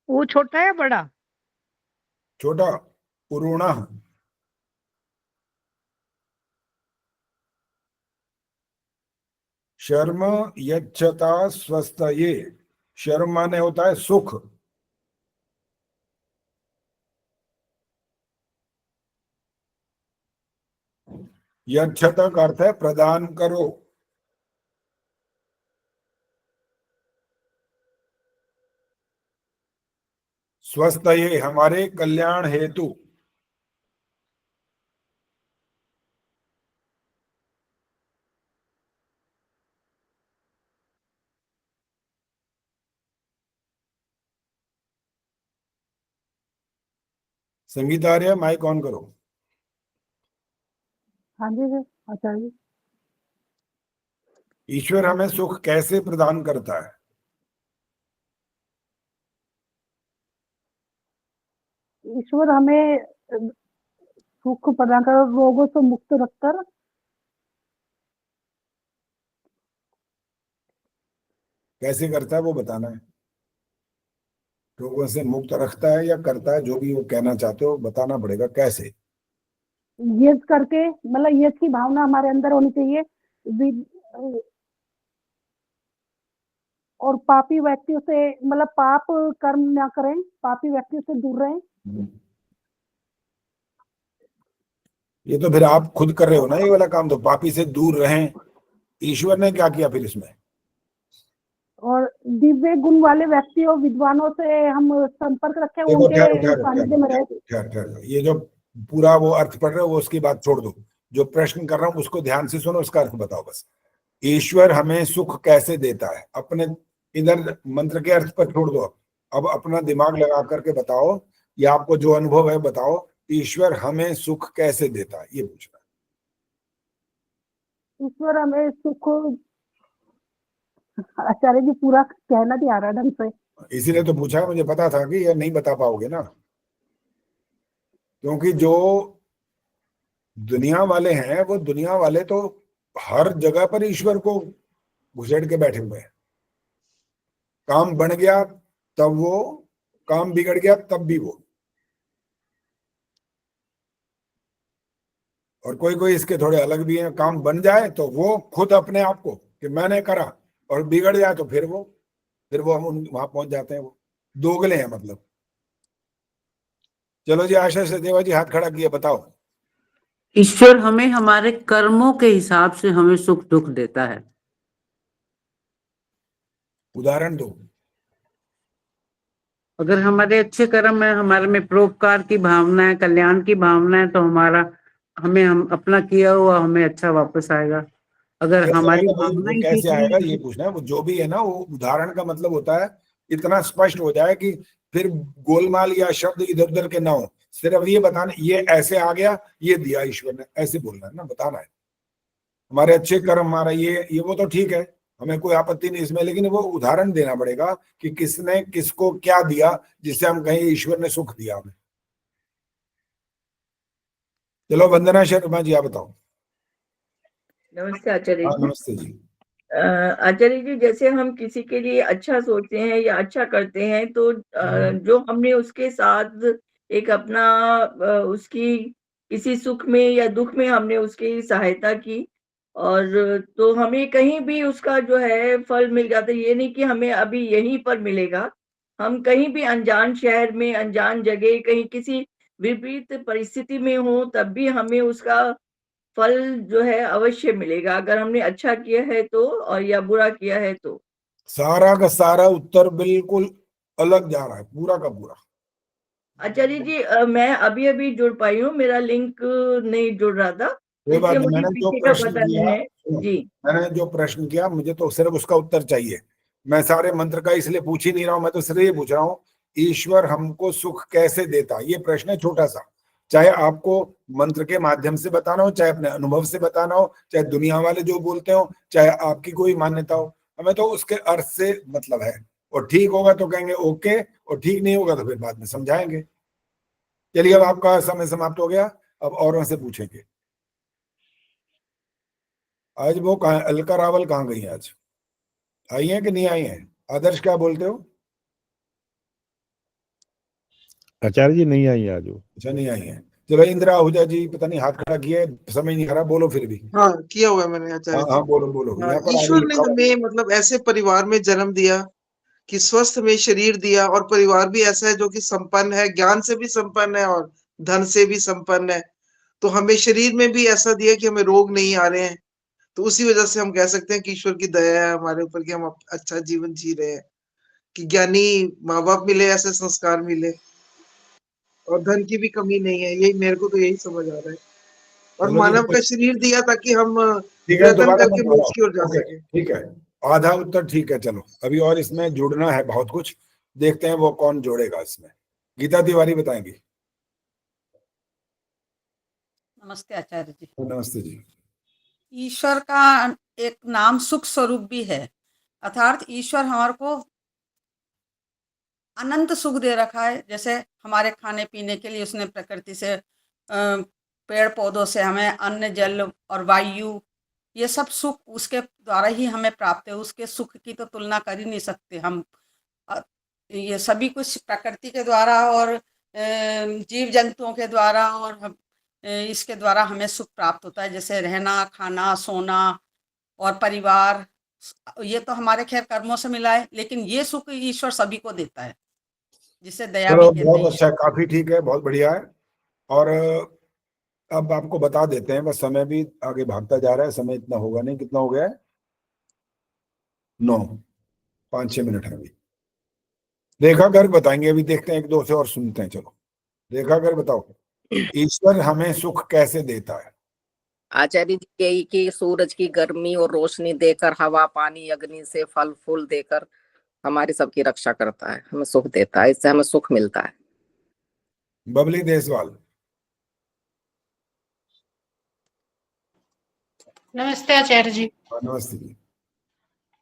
वो छोटा है या बड़ा? छोटा, उरुणः। शर्म यच्छता स्वस्थये। शर्म माने होता है सुख। यच्छता का अर्थ है प्रदान करो। स्वस्थये हमारे कल्याण हेतु। संगीत आर्य माइक ऑन करो। हाँ जी सर, आचार्य जी। ईश्वर हमें सुख कैसे प्रदान करता है? ईश्वर हमें सुख प्रदान कर, रोगों से मुक्त रखकर। कैसे करता है वो बताना है। रोगों से मुक्त रखता है या करता है, जो भी वो कहना चाहते हो बताना पड़ेगा कैसे। यज्ञ करके, मतलब यज्ञ की भावना हमारे अंदर होनी चाहिए। और पापी व्यक्तियों से, मतलब पाप कर्म ना करें, पापी व्यक्तियों से दूर रहें। ये तो फिर आप खुद कर रहे हो ना ये वाला काम, तो पापी से दूर रहें। ईश्वर ने क्या किया फिर इसमें? और दिव्य गुण वाले व्यक्तियों विद्वानों से हम संपर्क रखें, देखो उनके सानिध्य में रहे। ठहर, ये जो पूरा वो अर्थ पढ़ रहे हो वो उसकी बात छोड़ दो, जो प्रश्न कर रहा हूँ उसको ध्यान से सुनो, उसका अर्थ बताओ बस। ईश्वर हमें सुख कैसे देता है, अपने इधर मंत्र के अर्थ पर छोड़ दो, अब अपना दिमाग लगा करके बताओ, या आपको जो अनुभव है बताओ, ईश्वर हमें सुख कैसे देता है, ये पूछना। ईश्वर हमें सुख, आचार्य जी पूरा कहना नहीं आ रहा ढंग से, इसीलिए तो पूछा, मुझे पता था कि ये नहीं बता पाओगे ना, क्योंकि जो दुनिया वाले हैं वो दुनिया वाले तो हर जगह पर ईश्वर को घुसेड़ के बैठे हुए हैं। काम बन गया तब वो, काम बिगड़ गया तब भी वो। और कोई कोई इसके थोड़े अलग भी हैं, काम बन जाए तो वो खुद अपने आप को कि मैंने करा, और बिगड़ जाए तो फिर वो हम वहां पहुंच जाते हैं, वो दोगले हैं मतलब। चलो जी, आशा से देवा जी हाथ खड़ा किया, बताओ। ईश्वर हमें हमारे कर्मों के हिसाब से हमें सुख दुख देता है। उदाहरण दो। अगर हमारे अच्छे कर्म है, हमारे में परोपकार की भावना है, कल्याण की भावना है, तो हम अपना किया हुआ हमें अच्छा वापस आएगा। अगर कैसे हमारी आएगा भाई, भावना वो ही कैसे ठीक आएगा नहीं ये है, पूछना है। वो जो भी है ना, वो उदाहरण का मतलब होता है इतना स्पष्ट हो जाए कि फिर गोलमाल या शब्द इधर उधर के ना हो, सिर्फ ये बताना ये ऐसे आ गया, ये दिया ईश्वर ने, ऐसे बोलना है ना, बताना है। हमारे अच्छे कर्म, हमारा ये वो तो ठीक है, हमें कोई आपत्ति नहीं इसमें, लेकिन वो उदाहरण देना पड़ेगा कि किसने किसको क्या दिया जिससे हम कहें ईश्वर ने सुख दिया हमें। चलो वंदना शर्मा जी, आप बताओ। नमस्ते आचार्य हाँ जी। नमस्ते जी। आचार्य जी, जैसे हम किसी के लिए अच्छा सोचते हैं या अच्छा करते हैं, तो जो हमने उसके साथ एक अपना उसकी किसी सुख में या दुख में हमने उसकी सहायता की, और तो हमें कहीं भी उसका जो है फल मिल जाता है। ये नहीं कि हमें अभी यहीं पर मिलेगा, हम कहीं भी अनजान शहर में, अनजान जगह, कहीं किसी विपरीत परिस्थिति में हो, तब भी हमें उसका फल जो है अवश्य मिलेगा, अगर हमने अच्छा किया है तो, और या बुरा किया है तो। सारा का सारा उत्तर बिल्कुल अलग जा रहा है, पूरा का पूरा। आचार्य जी, मैं अभी अभी जुड़ पाई हूँ, मेरा लिंक नहीं जुड़ रहा था, कोई बात इसलिए नहीं, मुझे मैंने जो पीछे का प्रश्न बताना किया, है। जी, मैंने जो प्रश्न किया, मुझे तो सिर्फ उसका उत्तर चाहिए। मैं सारे मंत्र का इसलिए पूछ ही नहीं रहा हूं, मैं तो सिर्फ ये पूछ रहा हूँ ईश्वर हमको सुख कैसे देता। ये प्रश्न है छोटा सा, चाहे आपको मंत्र के माध्यम से बताना हो, चाहे अपने अनुभव से बताना हो, चाहे दुनिया वाले जो बोलते हो, चाहे आपकी कोई मान्यता हो, हमें तो उसके अर्थ से मतलब है। और ठीक होगा तो कहेंगे ओके, और ठीक नहीं होगा तो फिर बाद में समझाएंगे। चलिए, अब आपका समय समाप्त हो गया, अब औरों से पूछेंगे। आज वो कहा, अलका रावल कहाँ गई है आज, आई है कि नहीं आई है? आदर्श क्या बोलते हो? आचार्य जी नहीं आई आज वो। अच्छा, नहीं आई है। चलो इंदिरा आहूजा जी, पता नहीं हाथ खड़ा किया है, समझ नहीं आ रहा, बोलो फिर भी। हाँ, किया हुआ है मैंने आचार्य हाँ जी। हाँ, बोलो बोलो, हाँ, यहाँ पर आगे ईश्वर ने लिखा हुआ है। हमें मतलब ऐसे परिवार में जन्म दिया कि स्वस्थ में शरीर दिया, और परिवार भी ऐसा है जो कि संपन्न है, ज्ञान से भी संपन्न है और धन से भी संपन्न है। तो हमें शरीर में भी ऐसा दिया कि हमें रोग नहीं आ रहे हैं। तो उसी वजह से हम कह सकते हैं कि ईश्वर की दया है हमारे ऊपर कि हम अच्छा जीवन जी रहे हैं, कि ज्ञानी माँ बाप मिले, ऐसे संस्कार मिले, और धन की भी कमी नहीं है। यही मेरे को तो यही समझ आ रहा है। और चलो जी, मानव देखो, का शरीर दिया ताकि हम ठीक है, यत्न दोबारा मत करके मोक्ष की ओर जा दोहराओ। ओके, सके। ठीक है, आधा उत्तर ठीक है। चलो अभी और इसमें जुड़ना है बहुत कुछ, देखते हैं वो कौन जोड़ेगा इसमें। गीता तिवारी बताएंगी। नमस्ते आचार्य जी। नमस्ते जी। ईश्वर का एक नाम सुख स्वरूप भी है, अर्थात ईश्वर हमारे को अनंत सुख दे रखा है। जैसे हमारे खाने पीने के लिए उसने प्रकृति से पेड़ पौधों से हमें अन्न, जल और वायु, ये सब सुख उसके द्वारा ही हमें प्राप्त है। उसके सुख की तो तुलना कर ही नहीं सकते हम। ये सभी कुछ प्रकृति के द्वारा और जीव जंतुओं के द्वारा और इसके द्वारा हमें सुख प्राप्त होता है, जैसे रहना, खाना, सोना और परिवार। ये तो हमारे खैर कर्मों से मिला है, लेकिन ये सुख ईश्वर सभी को देता है, जिसे दया भी चलो कहते बहुत हैं। अच्छा है, काफी ठीक है, बहुत बढ़िया है। और अब आपको बता देते हैं, बस समय भी आगे भागता जा रहा है, समय इतना होगा नहीं, कितना हो गया है 9। 5-6 मिनट है अभी। रेखा गर्ग बताएंगे, अभी देखते हैं एक दो से और सुनते हैं। चलो रेखा गर्ग बताओ, ईश्वर हमें सुख कैसे देता है? आचार्य जी यही कि सूरज की गर्मी और रोशनी देकर, हवा पानी अग्नि से फल फूल देकर हमारी सबकी रक्षा करता है, हमें सुख देता है, इससे हमें सुख मिलता है। बबली देसवाल। नमस्ते आचार्य जी। नमस्ते जी।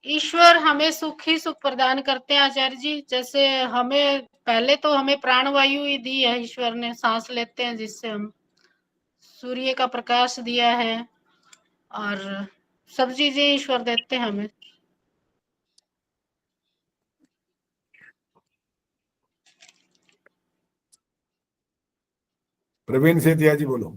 ईश्वर हमें सुख ही सुख प्रदान करते हैं आचार्य जी। जैसे हमें पहले तो हमें प्राणवायु ही दी है ईश्वर ने, सांस लेते हैं जिससे हम, सूर्य का प्रकाश दिया है और सब चीजें ईश्वर देते हैं हमें। प्रवीण सेतिया जी बोलो।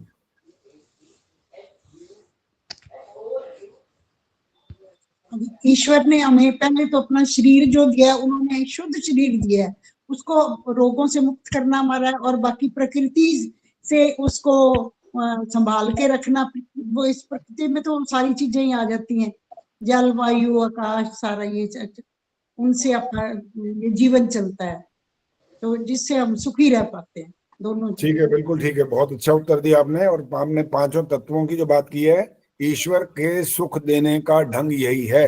ईश्वर ने हमें पहले तो अपना शरीर जो दिया, उन्होंने शुद्ध शरीर दिया है, उसको रोगों से मुक्त करना हमारा है, और बाकी प्रकृति से उसको संभाल के रखना। वो इस प्रकृति में तो सारी चीजें ही आ जाती हैं, जल वायु आकाश सारा, ये उनसे अपना ये जीवन चलता है, तो जिससे हम सुखी रह पाते हैं दोनों। ठीक है, बिल्कुल ठीक है, बहुत अच्छा उत्तर दिया आपने। और हमने 5 तत्वों की जो बात की है, ईश्वर के सुख देने का ढंग यही है।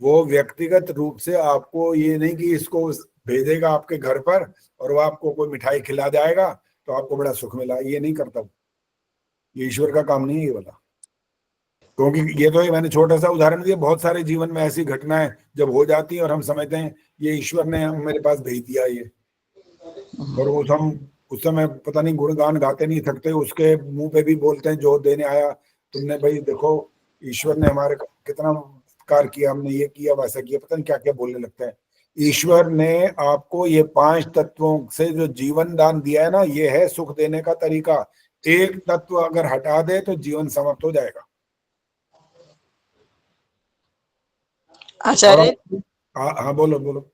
वो व्यक्तिगत रूप से आपको ये नहीं कि इसको भेजेगा आपके घर पर और वो आपको कोई मिठाई खिला जाएगा तो आपको बड़ा सुख मिला, ये नहीं करता। ये ईश्वर का काम नहीं है ये वाला। क्योंकि ये तो मैंने छोटा सा उदाहरण दिया, बहुत सारे जीवन में ऐसी घटनाएं जब हो जाती हैं और हम समझते हैं ये ईश्वर ने मेरे पास भेज दिया ये, और हम उस समय पता नहीं गुणगान गाते नहीं थकते, उसके मुंह पे भी बोलते हैं जो देने आया तुमने, भाई देखो ईश्वर ने हमारे कितना कार्य किया, हमने ये किया वैसा किया, पता नहीं क्या क्या बोलने लगते हैं। ईश्वर ने आपको ये 5 तत्वों से जो जीवन दान दिया है ना, ये है सुख देने का तरीका। एक तत्व अगर हटा दे तो जीवन समाप्त हो जाएगा। आचार्य, हाँ बोलो बोलो।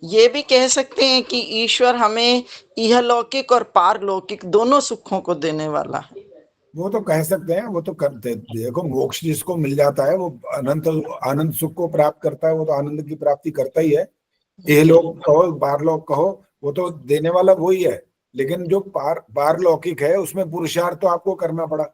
ये भी कह सकते हैं कि ईश्वर हमें इहलौकिक और पारलौकिक दोनों सुखों को देने वाला है। वो तो कह सकते हैं, वो तो करते। देखो मोक्ष जिसको मिल जाता है वो अनंत आनंद सुख को प्राप्त करता है, वो तो आनंद की प्राप्ति करता ही है। इहलोक कहो पारलौक कहो, वो तो देने वाला वही है। लेकिन जो पारलौकिक है उसमें पुरुषार्थ तो आपको करना पड़ा।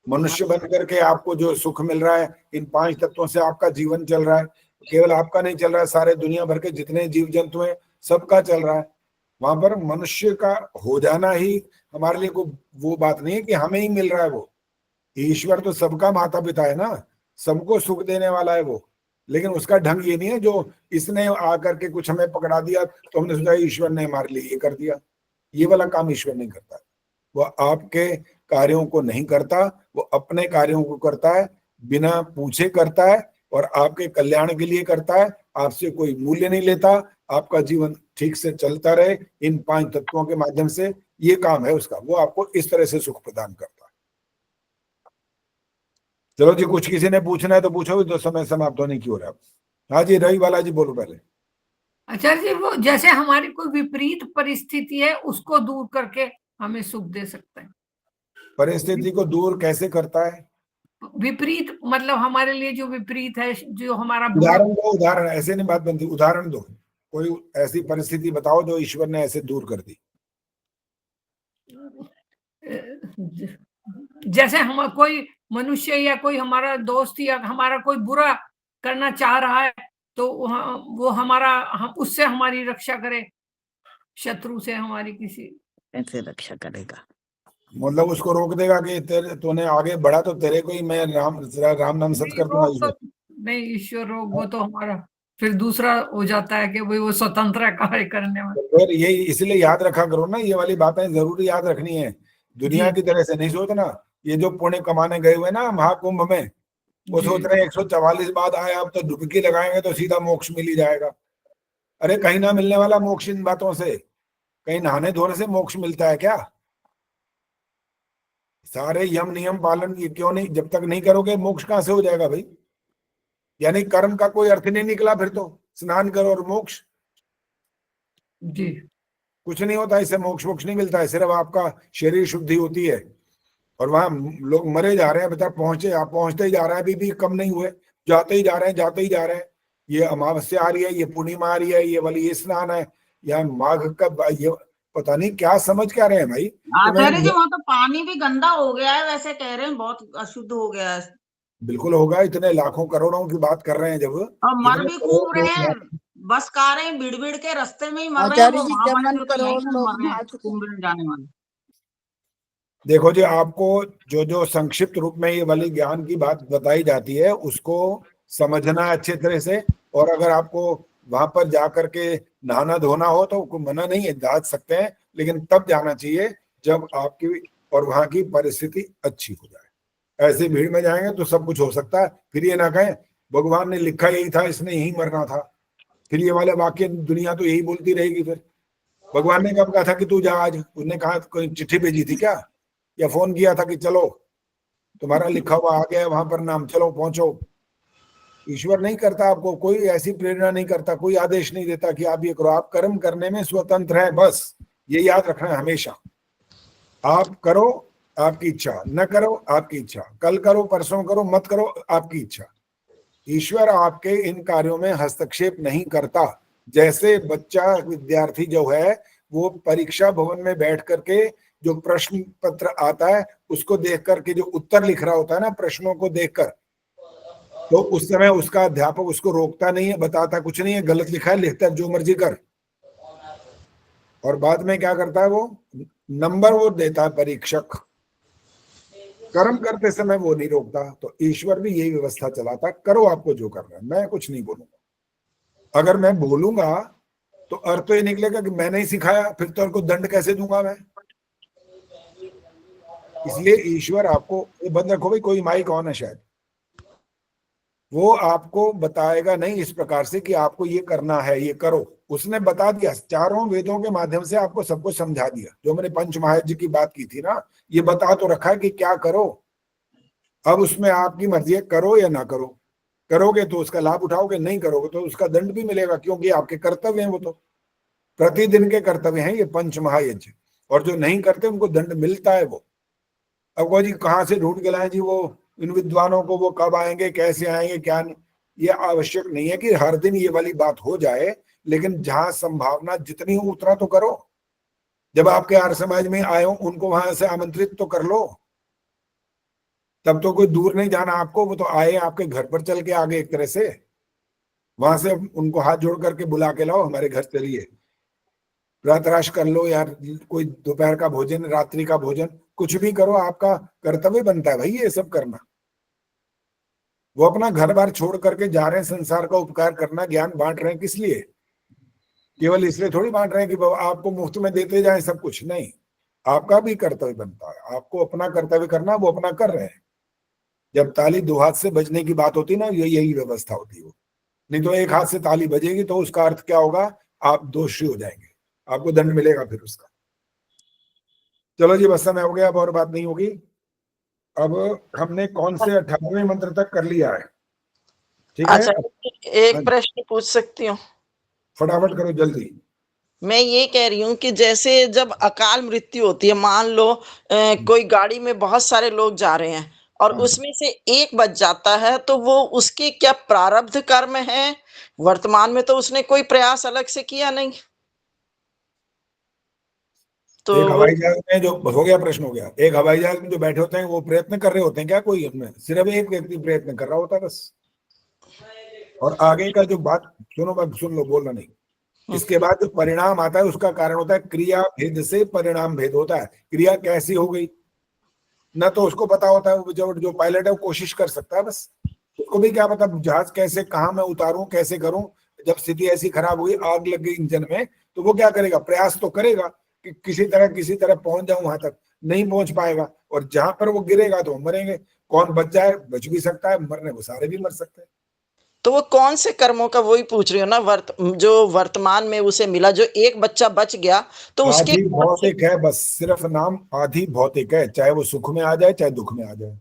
मनुष्य बन करके आपको जो सुख मिल रहा है, इन 5 तत्वों से आपका जीवन चल रहा है। केवल आपका नहीं चल रहा है, सारे दुनिया भर के जितने जीव जंतु हैं सबका चल रहा है। वहां पर मनुष्य का हो जाना ही हमारे लिए कोई वो बात नहीं है कि हमें ही मिल रहा है वो। ईश्वर तो सबका माता पिता है ना, सबको सुख देने वाला है वो। लेकिन उसका ढंग ये नहीं है जो इसने आकर के कुछ हमें पकड़ा दिया तो हमने सोचा ईश्वर ने हमारे लिए ये कर दिया। ये वाला काम ईश्वर नहीं करता। वो आपके कार्यों को नहीं करता, वो अपने कार्यों को करता है, बिना पूछे करता है और आपके कल्याण के लिए करता है। आपसे कोई मूल्य नहीं लेता, आपका जीवन ठीक से चलता रहे इन 5 तत्वों के माध्यम से, ये काम है उसका। वो आपको इस तरह से सुख प्रदान करता है। चलो जी, कुछ किसी ने पूछना है तो पूछो, तो समय समाप्त होने की हो रहा है। हाँ जी, रवि बाला जी बोलो पहले। आचार्य जी, वो जैसे हमारी कोई विपरीत परिस्थिति है उसको दूर करके हमें सुख दे सकता है। परिस्थिति को दूर कैसे करता है? विपरीत मतलब हमारे लिए जो विपरीत है, जो हमारा उदाहरण दो। उदाहरण ऐसे नहीं बात बनती, उदाहरण दो। कोई ऐसी परिस्थिति बताओ जो ईश्वर ने ऐसे दूर कर दी। जैसे हम कोई मनुष्य या कोई हमारा दोस्त या हमारा कोई बुरा करना चाह रहा है तो वो हम उससे हमारी रक्षा करे, शत्रु से हमारी किसी कैसे रक्षा करेगा? मतलब उसको रोक देगा कि तूने आगे बढ़ा तो तेरे को ही मैं राम नाम सत कर दूंगा। ईश्वर नहीं, ईश्वर रोग वो तो हमारा फिर दूसरा हो जाता है कि भाई वो स्वतंत्र कार्य करने में। तो फिर ये इसलिए याद रखा करो ना, ये वाली बातें जरूरी याद रखनी है। दुनिया की तरह से नहीं सोचना। ये जो पुण्य कमाने गए हुए ना महाकुंभ में, वो सोच रहे हैं 144 बाद आए, अब तो डुबकी लगाएंगे तो सीधा मोक्ष मिल ही जाएगा। अरे कहीं ना मिलने वाला मोक्ष इन बातों से। कहीं नहाने धोने से मोक्ष मिलता है क्या? सारे यम नियम पालन ये क्यों नहीं, जब तक नहीं करोगे मोक्ष कहां से हो जाएगा भाई? यानी कर्म का कोई अर्थ नहीं निकला फिर तो। स्नान करो और मोक्ष जी कुछ नहीं होता, इससे मोक्ष मोक्ष नहीं मिलता है। सिर्फ आपका शरीर शुद्धि होती है। और वहां लोग मरे जा रहे हैं, बेटा पहुंचते ही जा रहे हैं, अभी भी कम नहीं हुए, जाते ही जा रहे हैं, जाते ही जा रहे हैं। ये अमावस्या आ रही है, ये पूर्णिमा आ रही है, ये वाली ये स्नान है, या माघ का ये पता नहीं क्या समझ क्या रहे हैं भाई। आचार्य जी वहां तो पानी भी गंदा हो गया है, वैसे कह रहे हैं बहुत अशुद्ध हो गया है। बिल्कुल होगा, इतने लाखों करोड़ों की बात कर रहे हैं जब, और मर इतने भी खूब करोड़ रहे हैं, लोग। बस का रहे हैं, बिड़ के रास्ते में ही मर रहे हैं, आचार्य वो जी वहां मरे 54 थे तो करोड़ यहीं लोग मर रहे नहा हैं चुके कुंभ में जाने वाले। देखो जी, आपको जो जो संक्षिप्त रूप में ये वाली ज्ञान की बात बताई जाती है उसको समझना है अच्छे तरह से। और अगर आपको वहां पर जाकर के नहाना धोना हो तो कोई मना नहीं है, जा सकते हैं, लेकिन तब जाना चाहिए जब आपकी और वहां की परिस्थिति अच्छी हो जाए। ऐसे भीड़ में जाएंगे तो सब कुछ हो सकता है, फिर ये ना कहें भगवान ने लिखा यही था, इसने यही मरना था, फिर ये वाले वाक्य दुनिया तो यही बोलती रहेगी। फिर भगवान ने कब कहा था कि तू जा आज? उसने कहा कोई चिट्ठी भेजी थी क्या, या फोन किया था कि चलो तुम्हारा लिखा हुआ आ गया वहां पर नाम, चलो पहुंचो? ईश्वर नहीं करता, आपको कोई ऐसी प्रेरणा नहीं करता, कोई आदेश नहीं देता कि आप ये करो। आप कर्म करने में स्वतंत्र हैं, बस ये याद रखना है हमेशा। आप करो आपकी इच्छा, न करो आपकी इच्छा, कल करो परसों करो मत करो आपकी इच्छा। ईश्वर आपके इन कार्यों में हस्तक्षेप नहीं करता। जैसे बच्चा विद्यार्थी जो है वो परीक्षा भवन में बैठ करके जो प्रश्न पत्र आता है उसको देख करके जो उत्तर लिख रहा होता है ना, प्रश्नों को देखकर, तो उस समय उसका अध्यापक उसको रोकता नहीं है, बताता कुछ नहीं है, गलत लिखा है लिखता है जो मर्जी कर। और बाद में क्या करता है, वो नंबर वो देता है परीक्षक। कर्म करते समय वो नहीं रोकता। तो ईश्वर भी यही व्यवस्था चलाता, करो आपको जो करना है, मैं कुछ नहीं बोलूंगा। अगर मैं बोलूंगा तो अर्थ तो ये निकलेगा कि मैंने ही सिखाया, फिर तो उनको दंड कैसे दूंगा मैं? इसलिए ईश्वर आपको, ये बंद रखो भाई, कोई माइक ऑन है शायद, वो आपको बताएगा नहीं इस प्रकार से कि आपको ये करना है, ये करो। उसने बता दिया, चारों वेदों के माध्यम से आपको सब कुछ समझा दिया। जो मैंने पंच महायज्ञ की बात की थी ना, ये बता तो रखा है कि क्या करो। अब उसमें आपकी मर्जी है, करो या ना करो। करोगे तो उसका लाभ उठाओगे, नहीं करोगे तो उसका दंड भी मिलेगा, क्योंकि आपके कर्तव्य हैं वो तो प्रतिदिन के कर्तव्य हैं ये पंच महायज्ञ। और जो नहीं करते उनको दंड मिलता है वो। अब वो जी कहाँ से ढूंढ के लाए जी वो इन विद्वानों को, वो कब आएंगे कैसे आएंगे क्या नहीं, ये आवश्यक नहीं है कि हर दिन ये वाली बात हो जाए। लेकिन जहां संभावना जितनी हो उतना तो करो। जब आपके आर्य समाज में आए हो उनको वहां से आमंत्रित तो कर लो, तब तो कोई दूर नहीं जाना आपको, वो तो आए आपके घर पर चल के आगे एक तरह से। वहां से उनको हाथ जोड़ करके बुला के लाओ, हमारे घर चलिए, प्रातराश कर लो यार, कोई दोपहर का भोजन, रात्रि का भोजन, कुछ भी करो, आपका कर्तव्य बनता है भाई ये सब करना। वो अपना घर बार छोड़ करके जा रहे हैं संसार का उपकार करना, ज्ञान बांट रहे हैं, किस लिए? केवल इसलिए थोड़ी बांट रहे हैं कि आपको मुफ्त में देते जाए सब कुछ, नहीं। आपका भी कर्तव्य बनता है, आपको अपना कर्तव्य करना, वो अपना कर रहे हैं। जब ताली दो हाथ से बजने की बात होती ना, यही व्यवस्था होती है। नहीं तो एक हाथ से ताली बजेगी तो उसका अर्थ क्या होगा, आप दोषी हो जाएंगे, आपको दंड मिलेगा फिर उसका। चलो जी, बस समय हो गया, अब और बात नहीं होगी। अब हमने कौन से 18वें मंत्र तक कर लिया है, ठीक है? अच्छा, एक प्रश्न पूछ सकती हूँ? फटाफट करो जल्दी। मैं ये कह रही हूँ कि जैसे जब अकाल मृत्यु होती है, मान लो कोई गाड़ी में बहुत सारे लोग जा रहे हैं और उसमें से एक बच जाता है, तो वो उसके क्या प्रारब्ध कर्म है? वर्तमान में तो उसने कोई प्रयास अलग से किया नहीं, तो एक हवाई जहाज में जो हो गया, प्रश्न हो गया। एक हवाई जहाज में जो बैठे होते हैं वो प्रयत्न कर रहे होते हैं क्या? कोई उसमें सिर्फ एक व्यक्ति प्रयत्न कर रहा होता है बस। और आगे का जो बात सुनो, मत सुन लो, बोलना नहीं। इसके बाद जो परिणाम आता है उसका कारण होता है क्रिया भेद से परिणाम भेद होता है। क्रिया कैसी हो गई ना तो उसको पता होता है, जो पायलट है वो कोशिश कर सकता है बस, उसको भी क्या पता जहाज कैसे, कहाँ मैं उतारूं, कैसे करूं। जब स्थिति ऐसी खराब हुई, आग लग गई इंजन में, तो वो क्या करेगा? प्रयास तो करेगा कि किसी तरह पहुंच जाऊं वहां तक, नहीं पहुंच पाएगा, और जहां पर वो गिरेगा तो मरेंगे। कौन बच जाए? बच भी सकता है, मरने को सारे भी मर सकते हैं। तो वो कौन से कर्मों का, वही पूछ रही हो ना, जो वर्तमान में उसे मिला, जो एक बच्चा बच गया, तो उसके आधि भौतिक है बस, सिर्फ नाम आधि भौतिक है, चाहे वो सुख में आ जाए चाहे दुख में आ जाए।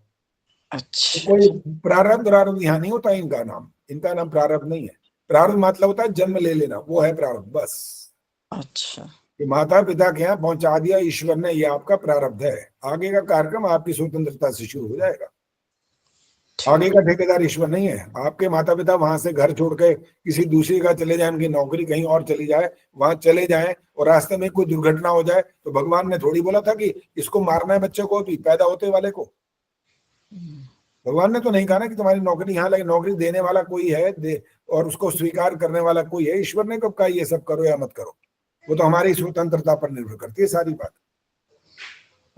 अच्छा, तो कोई प्रारब्ध यहाँ नहीं होता इनका नाम प्रारब्ध नहीं है। प्रारब्ध मतलब होता है जन्म ले लेना, वो है प्रारब्ध बस। अच्छा, कि माता पिता के यहाँ पहुंचा दिया ईश्वर ने, ये आपका प्रारब्ध है। आगे का कार्यक्रम आपकी स्वतंत्रता से शुरू हो जाएगा। आगे का ठेकेदार ईश्वर नहीं है। आपके माता पिता वहां से घर छोड़ के किसी दूसरी का चले जाए, उनकी नौकरी कहीं और चली जाए, वहां चले जाए और रास्ते में कोई दुर्घटना हो जाए, तो भगवान ने थोड़ी बोला था कि इसको मारना है बच्चे को भी, पैदा होते वाले को। भगवान ने तो नहीं कहा ना कि तुम्हारी नौकरी यहाँ लगे। नौकरी देने वाला कोई है और उसको स्वीकार करने वाला कोई है। ईश्वर ने कब कहा ये सब करो या मत करो? वो तो हमारी स्वतंत्रता पर निर्भर करती है सारी बात।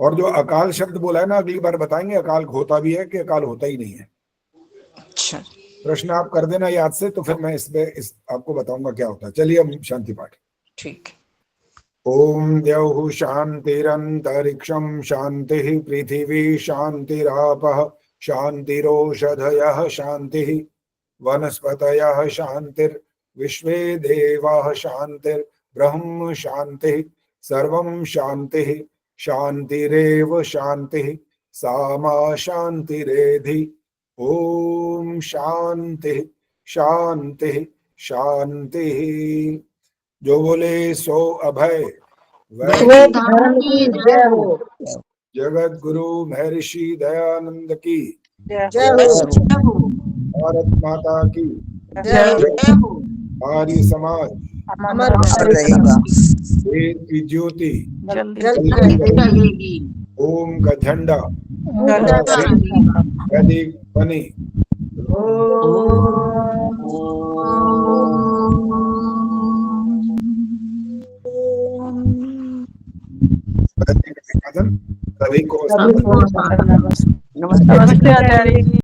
और जो अकाल शब्द बोला है ना, अगली बार बताएंगे अकाल होता भी है कि अकाल होता ही नहीं है। अच्छा, प्रश्न आप कर देना याद से, तो फिर मैं इस आपको बताऊंगा क्या होता है। चलिए अब शांति पाठ। ठीक। ओम द्यौः शांतिरंतरिक्षं शांति पृथिवी शांतिरापः शांतिरोषधयः शांतिः वनस्पतयः शांतिर्विश्वे देवाः शांतिर्ब्रह्म शांतिः सर्वं शांतिः शांतिरेव शांतिः सामा शांतिरेधि। ओम शांति शांति शांति। जो बोले सो अभय वै धर्म की जय हो। जगत गुरु महर्षि दयानंद की जय हो। भारत माता की जय हो। आर्य समाज अमर रहेगा। वेद की ज्योति जल्दी रहेगी। ओम का झंडा जल्दी रहेगा। वैदिक बनी। सभी को नमस्ते आचार्य जी।